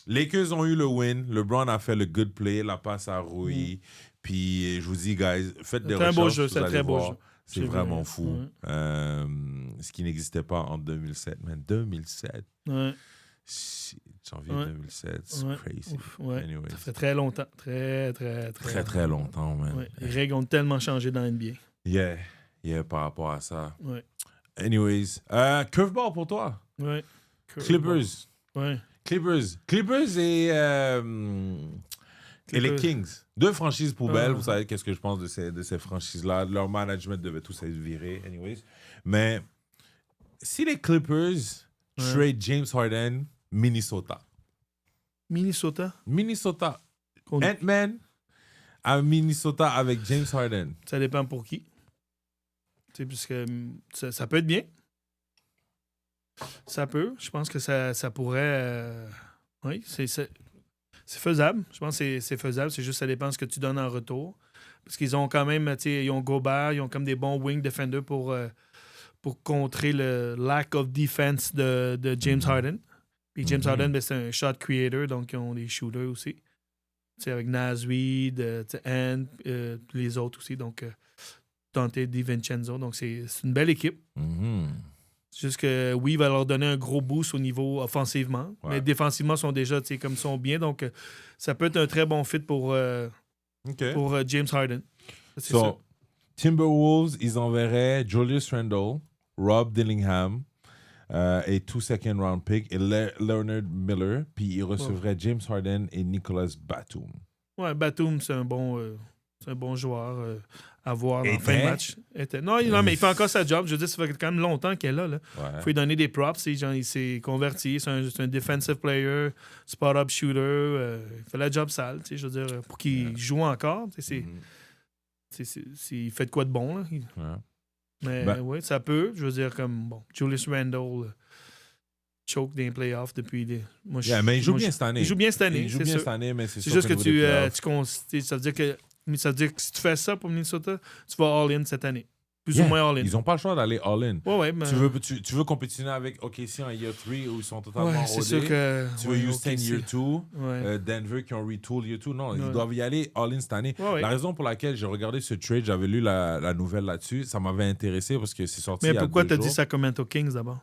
Speaker 2: Lakers ont eu le win. LeBron a fait le good play, la passe à Rui. Puis je vous dis, guys, faites des recherches.
Speaker 3: C'est un beau jeu, c'est un très beau jeu.
Speaker 2: C'est vraiment fou. Ce qui n'existait pas en 2007. Man, 2007.
Speaker 3: Ouais.
Speaker 2: Janvier 2007, c'est crazy.
Speaker 3: Anyways. Ça fait très longtemps. Très
Speaker 2: longtemps, man.
Speaker 3: Les règles ont tellement changé dans NBA.
Speaker 2: Yeah, par rapport à ça.
Speaker 3: Ouais.
Speaker 2: Anyways, curveball pour toi.
Speaker 3: Ouais.
Speaker 2: Clippers.
Speaker 3: Ouais.
Speaker 2: Clippers et les Kings. 2 franchises poubelles. Vous savez qu'est-ce que je pense de ces franchises-là. Leur management devait tous être virés. Anyways. Mais si les Clippers trade James Harden, Minnesota. Ant-Man à Minnesota avec James Harden.
Speaker 3: Ça dépend pour qui. Tu sais, puisque ça peut être bien. Ça peut. Je pense que ça pourrait... oui, c'est faisable. Je pense que c'est faisable. C'est juste ça dépend de ce que tu donnes en retour. Parce qu'ils ont quand même... Ils ont Gobert, ils ont comme des bons wing defenders pour contrer le lack of defense de James Harden. Puis James Harden, ben, c'est un shot creator, donc ils ont des shooters aussi. T'sais, avec Naz Reid, Ant, les autres aussi. Donc, Dante DiVincenzo. Donc, c'est une belle équipe.
Speaker 2: Mhm.
Speaker 3: C'est juste que, oui, il va leur donner un gros boost au niveau offensivement.
Speaker 2: Ouais.
Speaker 3: Mais défensivement, ils sont déjà, comme ils sont bien. Donc, ça peut être un très bon fit pour James Harden. Ça, c'est sûr.
Speaker 2: Timberwolves, ils enverraient Julius Randle, Rob Dillingham et 2 second round pick et Leonard Miller. Puis ils recevraient James Harden et Nicolas Batum.
Speaker 3: Ouais, Batum, c'est un bon joueur à voir dans le fin de match. Non, mais il fait encore sa job. Je veux dire, ça fait quand même longtemps qu'il est là. Il faut lui donner des props. Il s'est converti. C'est un defensive player, spot-up shooter. Il fait la job sale. Je veux dire, pour qu'il joue encore, il fait de quoi de bon. Là. Mais oui, ça peut. Je veux dire, comme Julius Randle choke dans les playoffs depuis
Speaker 2: mais il joue bien cette année.
Speaker 3: Il joue bien cette année.
Speaker 2: Il joue bien cette année, mais c'est
Speaker 3: juste que ça veut dire que si tu fais ça pour Minnesota, tu vas all-in cette année. Plus ou moins all-in.
Speaker 2: Ils n'ont pas le choix d'aller all-in.
Speaker 3: Ouais, mais...
Speaker 2: tu veux compétitionner avec OKC en year 3 où ils sont totalement
Speaker 3: c'est sûr que...
Speaker 2: Tu veux Houston
Speaker 3: OKC.
Speaker 2: year 2, Denver qui ont retool year 2. Non, ils doivent y aller all-in cette année. La raison pour laquelle j'ai regardé ce trade, j'avais lu la nouvelle là-dessus, ça m'avait intéressé parce que c'est sorti il y a 2 jours.
Speaker 3: Mais pourquoi tu as dit Sacramento Kings d'abord?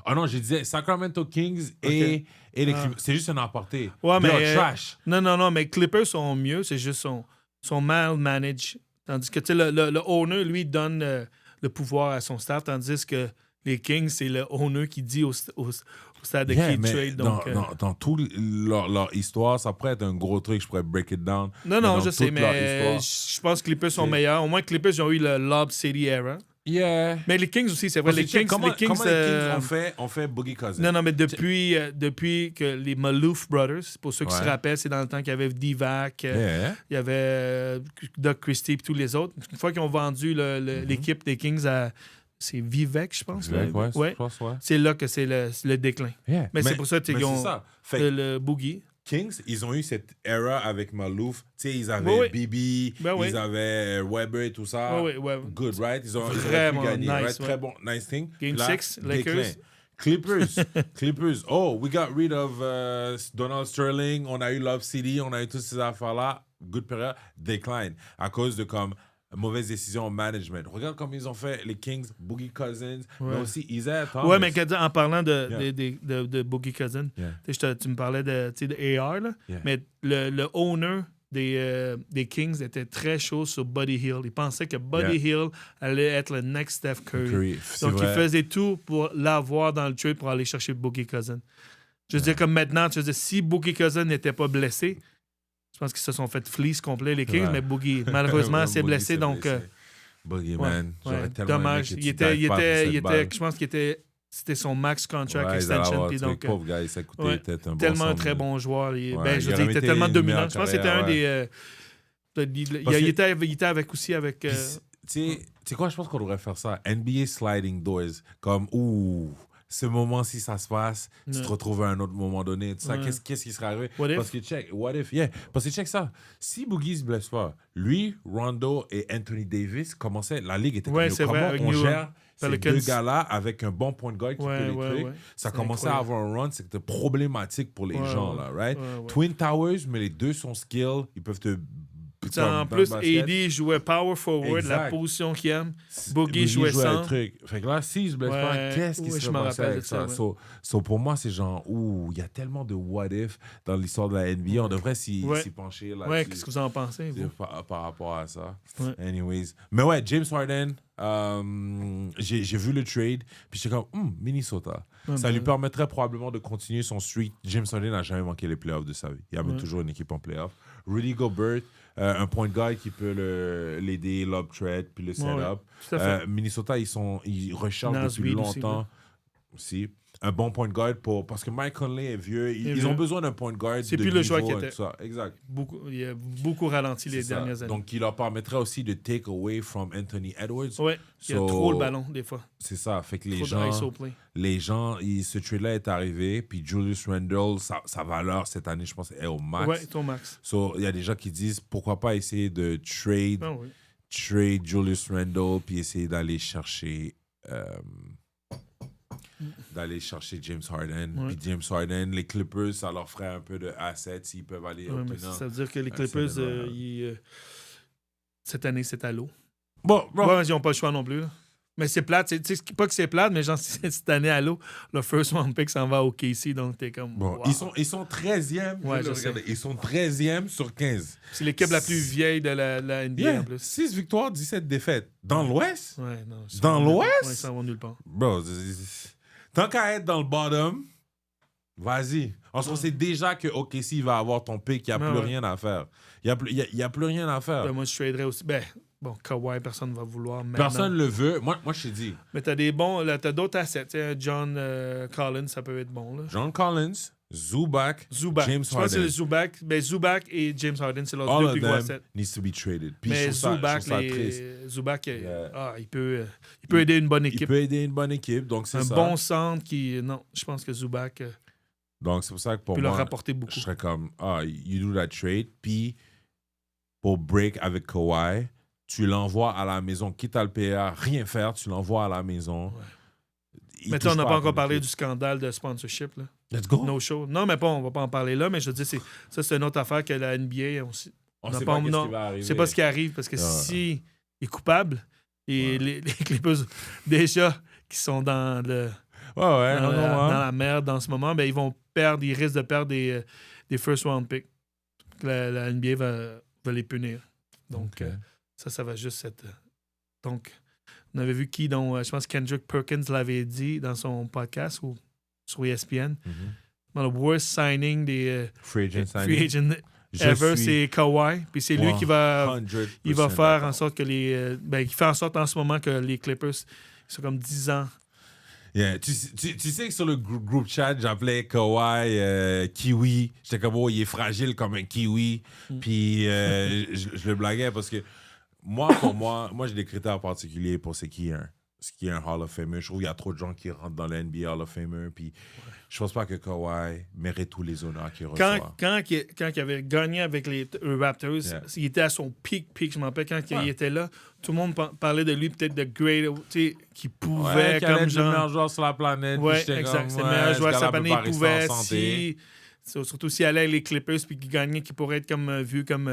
Speaker 2: Ah non, je disais Sacramento Kings et les Clippers. C'est juste un aparté.
Speaker 3: Ouais, mais...
Speaker 2: trash.
Speaker 3: Non, mais Clippers sont mieux, c'est juste sont mal managed. Tandis que le owner, lui, donne le pouvoir à son staff, tandis que les Kings, c'est le owner qui dit au stade de qui trade. Donc,
Speaker 2: dans toute leur histoire, ça pourrait être un gros truc, je pourrais break it down.
Speaker 3: Non, je sais, mais je pense que les Clippers sont meilleurs. Au moins, que les Clippers ils ont eu le Lob City era.
Speaker 2: Yeah.
Speaker 3: Mais les Kings aussi, c'est vrai.
Speaker 2: Comment les Kings ont fait Boogie Cousins?
Speaker 3: Non, mais depuis que les Maloof Brothers, pour ceux qui se rappellent, c'est dans le temps qu'il y avait Divac, il y avait Doug Christie et tous les autres. Une fois qu'ils ont vendu l'équipe des Kings à... C'est Vivek, je pense.
Speaker 2: Ouais.
Speaker 3: C'est là que c'est le déclin.
Speaker 2: Yeah.
Speaker 3: Mais c'est pour ça qu'ils ont le Boogie.
Speaker 2: Kings, ils ont eu cette era avec Maloof. Tu sais, ils avaient Bibi, ils avaient Weber et tout ça. Good, right? Ils ont pu gagner. Nice, Très bon, nice thing.
Speaker 3: Game 6, Lakers.
Speaker 2: Clippers. Oh, we got rid of Donald Sterling. On a eu Love City. On a eu toutes ces affaires-là. Good période. Decline. À cause de comme mauvaise décision au management. Regarde comme ils ont fait les Kings, Boogie Cousins, mais aussi Isaiah Thomas.
Speaker 3: Ouais, mais en parlant de Boogie Cousins, tu me parlais de AR, là, mais le owner des Kings était très chaud sur Buddy Hill. Il pensait que Buddy Hill allait être le next Steph Curry. Donc, il faisait tout pour l'avoir dans le trade pour aller chercher Boogie Cousins. Je veux dire, comme maintenant, si Boogie Cousins n'était pas blessé, je pense qu'ils se sont fait fleece complet, les Kings, mais Boogie, malheureusement, s'est blessé. Donc,
Speaker 2: Boogie, man.
Speaker 3: Dommage. Je pense c'était son max contract extension. Puis donc,
Speaker 2: pauvre gars, ça coûtait peut-être un
Speaker 3: tellement un très bon joueur. Il était tellement dominant. Je pense que c'était un des... Il était aussi avec...
Speaker 2: Tu sais quoi, je pense qu'on devrait faire ça. NBA Sliding Doors. Comme, ce moment-ci, ça se passe, tu te retrouves à un autre moment donné. Tout ça. Qu'est-ce qui serait arrivé? Parce que check ça. Si Boogie se blesse pas, lui, Rondo et Anthony Davis commençaient, la ligue était comme comment on gère ces deux gars-là avec un bon point de guard qui peut les trucs. Ça commençait à avoir un run, c'était problématique pour les gens, là, right? Twin Towers, mais les deux sont skilled, ils peuvent te...
Speaker 3: En plus, AD jouait power forward, la position qu'il aime. Boogie jouait sans.
Speaker 2: Fait que là, s'il se blesse pas, qu'est-ce qui se passe avec ça? Pour moi, c'est genre, il y a tellement de what if dans l'histoire de la NBA. On devrait s'y pencher là-dessus.
Speaker 3: Ouais, qu'est-ce que vous en pensez, vous?
Speaker 2: Par rapport à ça. Anyways. Mais ouais, James Harden, j'ai vu le trade, puis j'étais comme, Minnesota. Ça lui permettrait probablement de continuer son streak. James Harden n'a jamais manqué les playoffs de sa vie. Il y avait toujours une équipe en playoffs. Rudy Gobert, un point de guard qui peut l'aider, lob thread, puis le setup. Minnesota, ils rechargent depuis longtemps aussi. Un bon point de guard parce que Mike Conley est vieux. Ils ont besoin d'un point de guard.
Speaker 3: C'est plus le choix qu'il était.
Speaker 2: Exact.
Speaker 3: Il a beaucoup ralenti les dernières années.
Speaker 2: Donc, il leur permettrait aussi de take away from Anthony Edwards.
Speaker 3: Oui, il a trop le ballon, des fois.
Speaker 2: C'est ça. Fait que les gens, ce trade-là est arrivé, puis Julius Randle, sa valeur cette année, je pense, est au max.
Speaker 3: Oui, c'est au max.
Speaker 2: Il y a des gens qui disent, pourquoi pas essayer de trade Julius Randle, puis essayer d'aller chercher... James Harden. Puis James Harden, les Clippers, ça leur ferait un peu de assets s'ils peuvent aller obtenir.
Speaker 3: Ça veut dire que les Clippers, cette année, c'est à l'eau.
Speaker 2: Bon, bro.
Speaker 3: Ouais, ils n'ont pas le choix non plus. Là. Mais c'est plate. Tu sais, pas que c'est plate, mais genre, cette année à l'eau, le first round pick s'en va au KC, donc t'es comme.
Speaker 2: Bon,
Speaker 3: wow.
Speaker 2: ils sont 13e.
Speaker 3: Ouais,
Speaker 2: Je
Speaker 3: je
Speaker 2: regardais.
Speaker 3: sais.
Speaker 2: Ils sont 13e sur 15.
Speaker 3: C'est l'équipe la plus vieille de la NBA
Speaker 2: Yeah.
Speaker 3: en plus.
Speaker 2: 6 victoires, 17 défaites. Dans l'Ouest?
Speaker 3: Ouais, non.
Speaker 2: Dans l'Ouest?
Speaker 3: Ouais, ils s'en vont nulle part.
Speaker 2: Bro, tant qu'à être dans le bottom, vas-y. On sait déjà que OKC va avoir ton pick, il n'y a plus rien à faire. Il n'y a plus rien à faire.
Speaker 3: Ben, moi, je traderais aussi. Ben, bon, Kawhi, personne ne va vouloir. Maintenant.
Speaker 2: Personne ne le veut. Moi, je t'ai dit.
Speaker 3: Mais t'as des bons. Là, t'as d'autres assets. T'sais, John Collins, ça peut être bon. Là.
Speaker 2: John Collins, Zubac, James
Speaker 3: Je pense que c'est
Speaker 2: Harden.
Speaker 3: le Zubac. Ben, Zubac et James Harden, c'est leurs
Speaker 2: All
Speaker 3: deux
Speaker 2: of
Speaker 3: plus gros
Speaker 2: them
Speaker 3: assets.
Speaker 2: needs to be traded. Puis
Speaker 3: Mais
Speaker 2: je trouve
Speaker 3: Zubac,
Speaker 2: ça triste.
Speaker 3: Zubac
Speaker 2: Yeah.
Speaker 3: il peut aider une bonne
Speaker 2: Il
Speaker 3: équipe.
Speaker 2: peut aider une bonne équipe, donc c'est
Speaker 3: Un
Speaker 2: ça.
Speaker 3: bon centre qui. Non, je pense que Zubac
Speaker 2: Donc c'est pour ça que pour
Speaker 3: peut leur
Speaker 2: moi,
Speaker 3: rapporter beaucoup.
Speaker 2: je serais comme, you do that trade. Puis pour break avec Kawhi, tu l'envoies à la maison. Quitte à le payer à rien faire, tu l'envoies à la maison. Il
Speaker 3: Mais
Speaker 2: touche
Speaker 3: on n'a
Speaker 2: à
Speaker 3: pas
Speaker 2: ton
Speaker 3: encore parlé
Speaker 2: équipe.
Speaker 3: du scandale de sponsorship. Là.
Speaker 2: Let's go.
Speaker 3: No show. Non, mais on va pas en parler là, mais je dis, c'est une autre affaire que la NBA.
Speaker 2: On
Speaker 3: n'a
Speaker 2: sait
Speaker 3: pas-
Speaker 2: pas qu'est-ce
Speaker 3: non,
Speaker 2: qui va arriver.
Speaker 3: C'est pas ce qui arrive parce que
Speaker 2: Ouais.
Speaker 3: si il est coupable et les Clippers déjà qui sont dans le
Speaker 2: Ouais,
Speaker 3: dans,
Speaker 2: non,
Speaker 3: dans la merde en ce moment, ben ils risquent de perdre des first round picks. La NBA va les punir. Donc
Speaker 2: Ok.
Speaker 3: ça va juste être. Donc on avait vu je pense que Kendrick Perkins l'avait dit dans son podcast ou sur ESPN. Dans le worst signing des
Speaker 2: Free agent
Speaker 3: free
Speaker 2: signing.
Speaker 3: agent
Speaker 2: Je
Speaker 3: ever,
Speaker 2: suis
Speaker 3: c'est Kawhi. Puis c'est lui qui va
Speaker 2: 100%
Speaker 3: faire
Speaker 2: d'accord.
Speaker 3: en sorte que il fait en sorte en ce moment que les Clippers sont comme 10 ans.
Speaker 2: Yeah. Tu sais que sur le group chat, j'appelais Kawhi Kiwi. J'étais comme, il est fragile comme un kiwi. Puis je le blaguais parce que pour moi, j'ai des critères particuliers pour ce qui est un Hall of Famer. Je trouve qu'il y a trop de gens qui rentrent dans le NBA Hall of Famer. Puis je pense pas que Kawhi mérite tous les honneurs qu'il reçoit.
Speaker 3: Quand il avait gagné avec les Raptors, il était à son pic. Je me rappelle quand il était là, tout le monde parlait de lui, peut-être de great, tu sais, qui pouvait
Speaker 2: qu'il allait
Speaker 3: comme
Speaker 2: être le meilleur
Speaker 3: genre.
Speaker 2: joueur sur la planète.
Speaker 3: Ouais,
Speaker 2: puis j'étais
Speaker 3: exact.
Speaker 2: comme,
Speaker 3: C'est le meilleur
Speaker 2: ce
Speaker 3: joueur de
Speaker 2: gars-là
Speaker 3: sa
Speaker 2: peut
Speaker 3: année.
Speaker 2: pas
Speaker 3: Il
Speaker 2: rester
Speaker 3: pouvait,
Speaker 2: en santé.
Speaker 3: surtout s'il allait avec les Clippers puis qu'il gagnait, qu'il pourrait être comme vu comme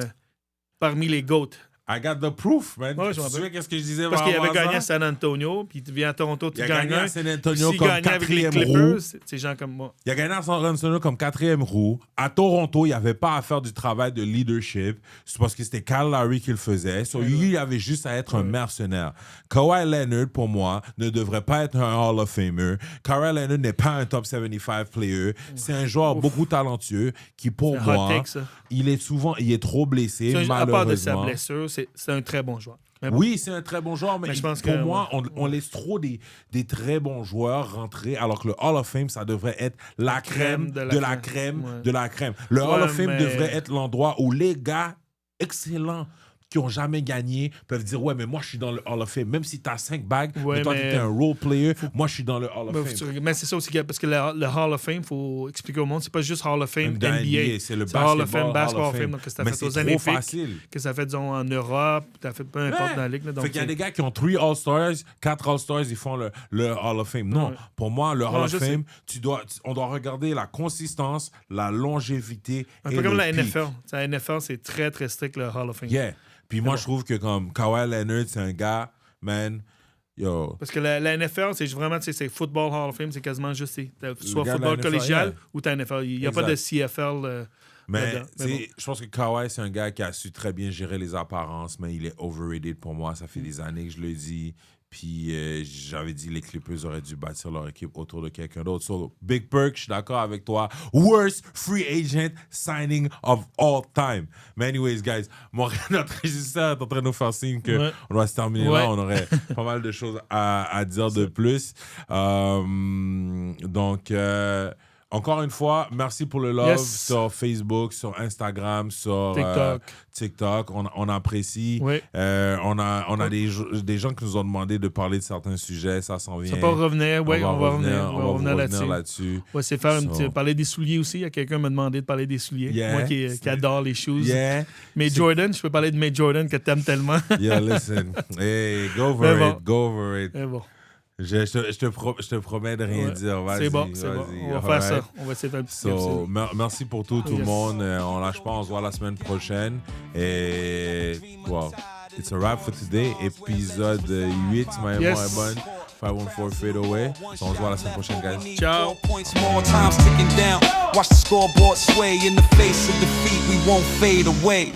Speaker 3: parmi les GOAT.
Speaker 2: I got the proof, man.
Speaker 3: Ouais, je
Speaker 2: tu
Speaker 3: me
Speaker 2: te souviens
Speaker 3: rappelle.
Speaker 2: qu'est-ce que je disais
Speaker 3: Parce qu'il
Speaker 2: avant
Speaker 3: avait gagné à
Speaker 2: ça?
Speaker 3: San Antonio, puis il vient à Toronto, tu
Speaker 2: Il a
Speaker 3: gagnes
Speaker 2: gagné à
Speaker 3: un.
Speaker 2: San
Speaker 3: Puis
Speaker 2: Antonio
Speaker 3: s'il
Speaker 2: comme
Speaker 3: gagnait avec les
Speaker 2: 4e
Speaker 3: Clippers,
Speaker 2: roue.
Speaker 3: c'est gens comme moi.
Speaker 2: Il a gagné à San Antonio comme 4e roue. À Toronto, il n'y avait pas à faire du travail de leadership. C'est parce que c'était Kyle Lowry qui le faisait. So, lui, il avait juste à être un mercenaire. Kawhi Leonard, pour moi, ne devrait pas être un Hall of Famer. Kawhi Leonard n'est pas un top 75 player. C'est un joueur beaucoup talentueux qui, pour
Speaker 3: C'est un hot
Speaker 2: moi,
Speaker 3: take, ça.
Speaker 2: il est trop blessé,
Speaker 3: À part de sa
Speaker 2: malheureusement.
Speaker 3: blessure, c'est un très bon joueur. Mais bon,
Speaker 2: Oui, c'est un très bon joueur, mais
Speaker 3: je pense
Speaker 2: pour
Speaker 3: que,
Speaker 2: moi, on laisse trop des très bons joueurs rentrer, alors que le Hall of Fame, ça devrait être la crème de la crème
Speaker 3: Ouais.
Speaker 2: de la crème. Le Hall of Fame
Speaker 3: mais-
Speaker 2: devrait être l'endroit où les gars excellents qui n'ont jamais gagné peuvent dire, ouais, mais moi, je suis dans le Hall of Fame. Même si tu as 5 bagues,
Speaker 3: Ouais,
Speaker 2: mais toi, tu
Speaker 3: mais-
Speaker 2: étais un role player, moi, je suis dans le Hall of
Speaker 3: mais,
Speaker 2: Fame.
Speaker 3: mais c'est ça aussi, parce que le Hall of Fame, il faut expliquer au monde, c'est pas juste Hall of Fame
Speaker 2: Même dans
Speaker 3: NBA.
Speaker 2: c'est le
Speaker 3: Hall of Fame,
Speaker 2: basketball,
Speaker 3: basketball
Speaker 2: Hall
Speaker 3: of
Speaker 2: of
Speaker 3: Fame. Donc, que ça
Speaker 2: Mais
Speaker 3: fait aux
Speaker 2: c'est trop
Speaker 3: Olympiques,
Speaker 2: facile.
Speaker 3: que ça fait, disons, en Europe, ça fait peu importe
Speaker 2: Ouais.
Speaker 3: dans la ligue. Là, donc,
Speaker 2: Fait qu'il y a des gars qui ont 3 All-Stars, 4 All-Stars, ils font le Hall of Fame. Non,
Speaker 3: Ouais.
Speaker 2: pour moi, le Hall of
Speaker 3: je
Speaker 2: Fame, on doit regarder la consistance, la longévité
Speaker 3: un
Speaker 2: et
Speaker 3: peu comme
Speaker 2: le
Speaker 3: la
Speaker 2: peak.
Speaker 3: NFL. La NFL, c'est très, très strict, le Hall of Fame.
Speaker 2: Yeah. Puis moi, je trouve que comme Kawhi Leonard, c'est un gars, man, yo.
Speaker 3: Parce que la NFL, c'est vraiment, c'est Football Hall of Fame, c'est quasiment juste, soit
Speaker 2: gars de la
Speaker 3: football
Speaker 2: NFL,
Speaker 3: collégial
Speaker 2: yeah.
Speaker 3: ou t'as NFL. Il n'y a pas
Speaker 2: Exact.
Speaker 3: de CFL.
Speaker 2: Mais,
Speaker 3: dedans.
Speaker 2: tu sais, je pense que Kawhi, c'est un gars qui a su très bien gérer les apparences, mais il est overrated pour moi. Ça fait des années que je le dis. Puis j'avais dit les Clippers auraient dû bâtir leur équipe autour de quelqu'un d'autre. So, Big Perk, je suis d'accord avec toi. Worst free agent signing of all time. Mais anyways, guys, notre régisseur est en train de nous faire signe qu'on
Speaker 3: Ouais.
Speaker 2: doit se terminer
Speaker 3: Ouais.
Speaker 2: là. On aurait pas mal de choses à dire de plus. Donc, encore une fois, merci pour le love
Speaker 3: Yes.
Speaker 2: sur Facebook, sur Instagram, sur TikTok. On apprécie.
Speaker 3: Oui.
Speaker 2: On a des gens qui nous ont demandé de parler de certains sujets. Ça s'en vient.
Speaker 3: Ça peut revenir, oui, on va revenir
Speaker 2: là-dessus.
Speaker 3: là-dessus. On va essayer de faire parler des souliers aussi. Il y a quelqu'un qui m'a demandé de parler des souliers.
Speaker 2: Yeah.
Speaker 3: Moi qui adore les shoes.
Speaker 2: Yeah.
Speaker 3: Mais Jordan, je peux parler de mes Jordan que t'aimes tellement.
Speaker 2: Yeah, listen. Hey, go
Speaker 3: Mais
Speaker 2: over
Speaker 3: bon.
Speaker 2: it. Go over it.
Speaker 3: Mais bon.
Speaker 2: Je te promets de rien
Speaker 3: Ouais.
Speaker 2: dire. Vas-y,
Speaker 3: C'est bon, c'est bon.
Speaker 2: vas-y.
Speaker 3: On va
Speaker 2: All
Speaker 3: faire
Speaker 2: right.
Speaker 3: ça. On va essayer de faire un petit
Speaker 2: So, merci pour tout le
Speaker 3: Yes.
Speaker 2: monde. On lâche pas, on se voit la semaine prochaine. Et wow. It's a wrap for today. Épisode 8, ma mémoire est bonne. 514 Fade Away. So, on se voit la semaine prochaine, guys.
Speaker 3: Ciao.
Speaker 1: Points more times ticking down. Watch the scoreboard sway in the face of defeat. We won't fade away.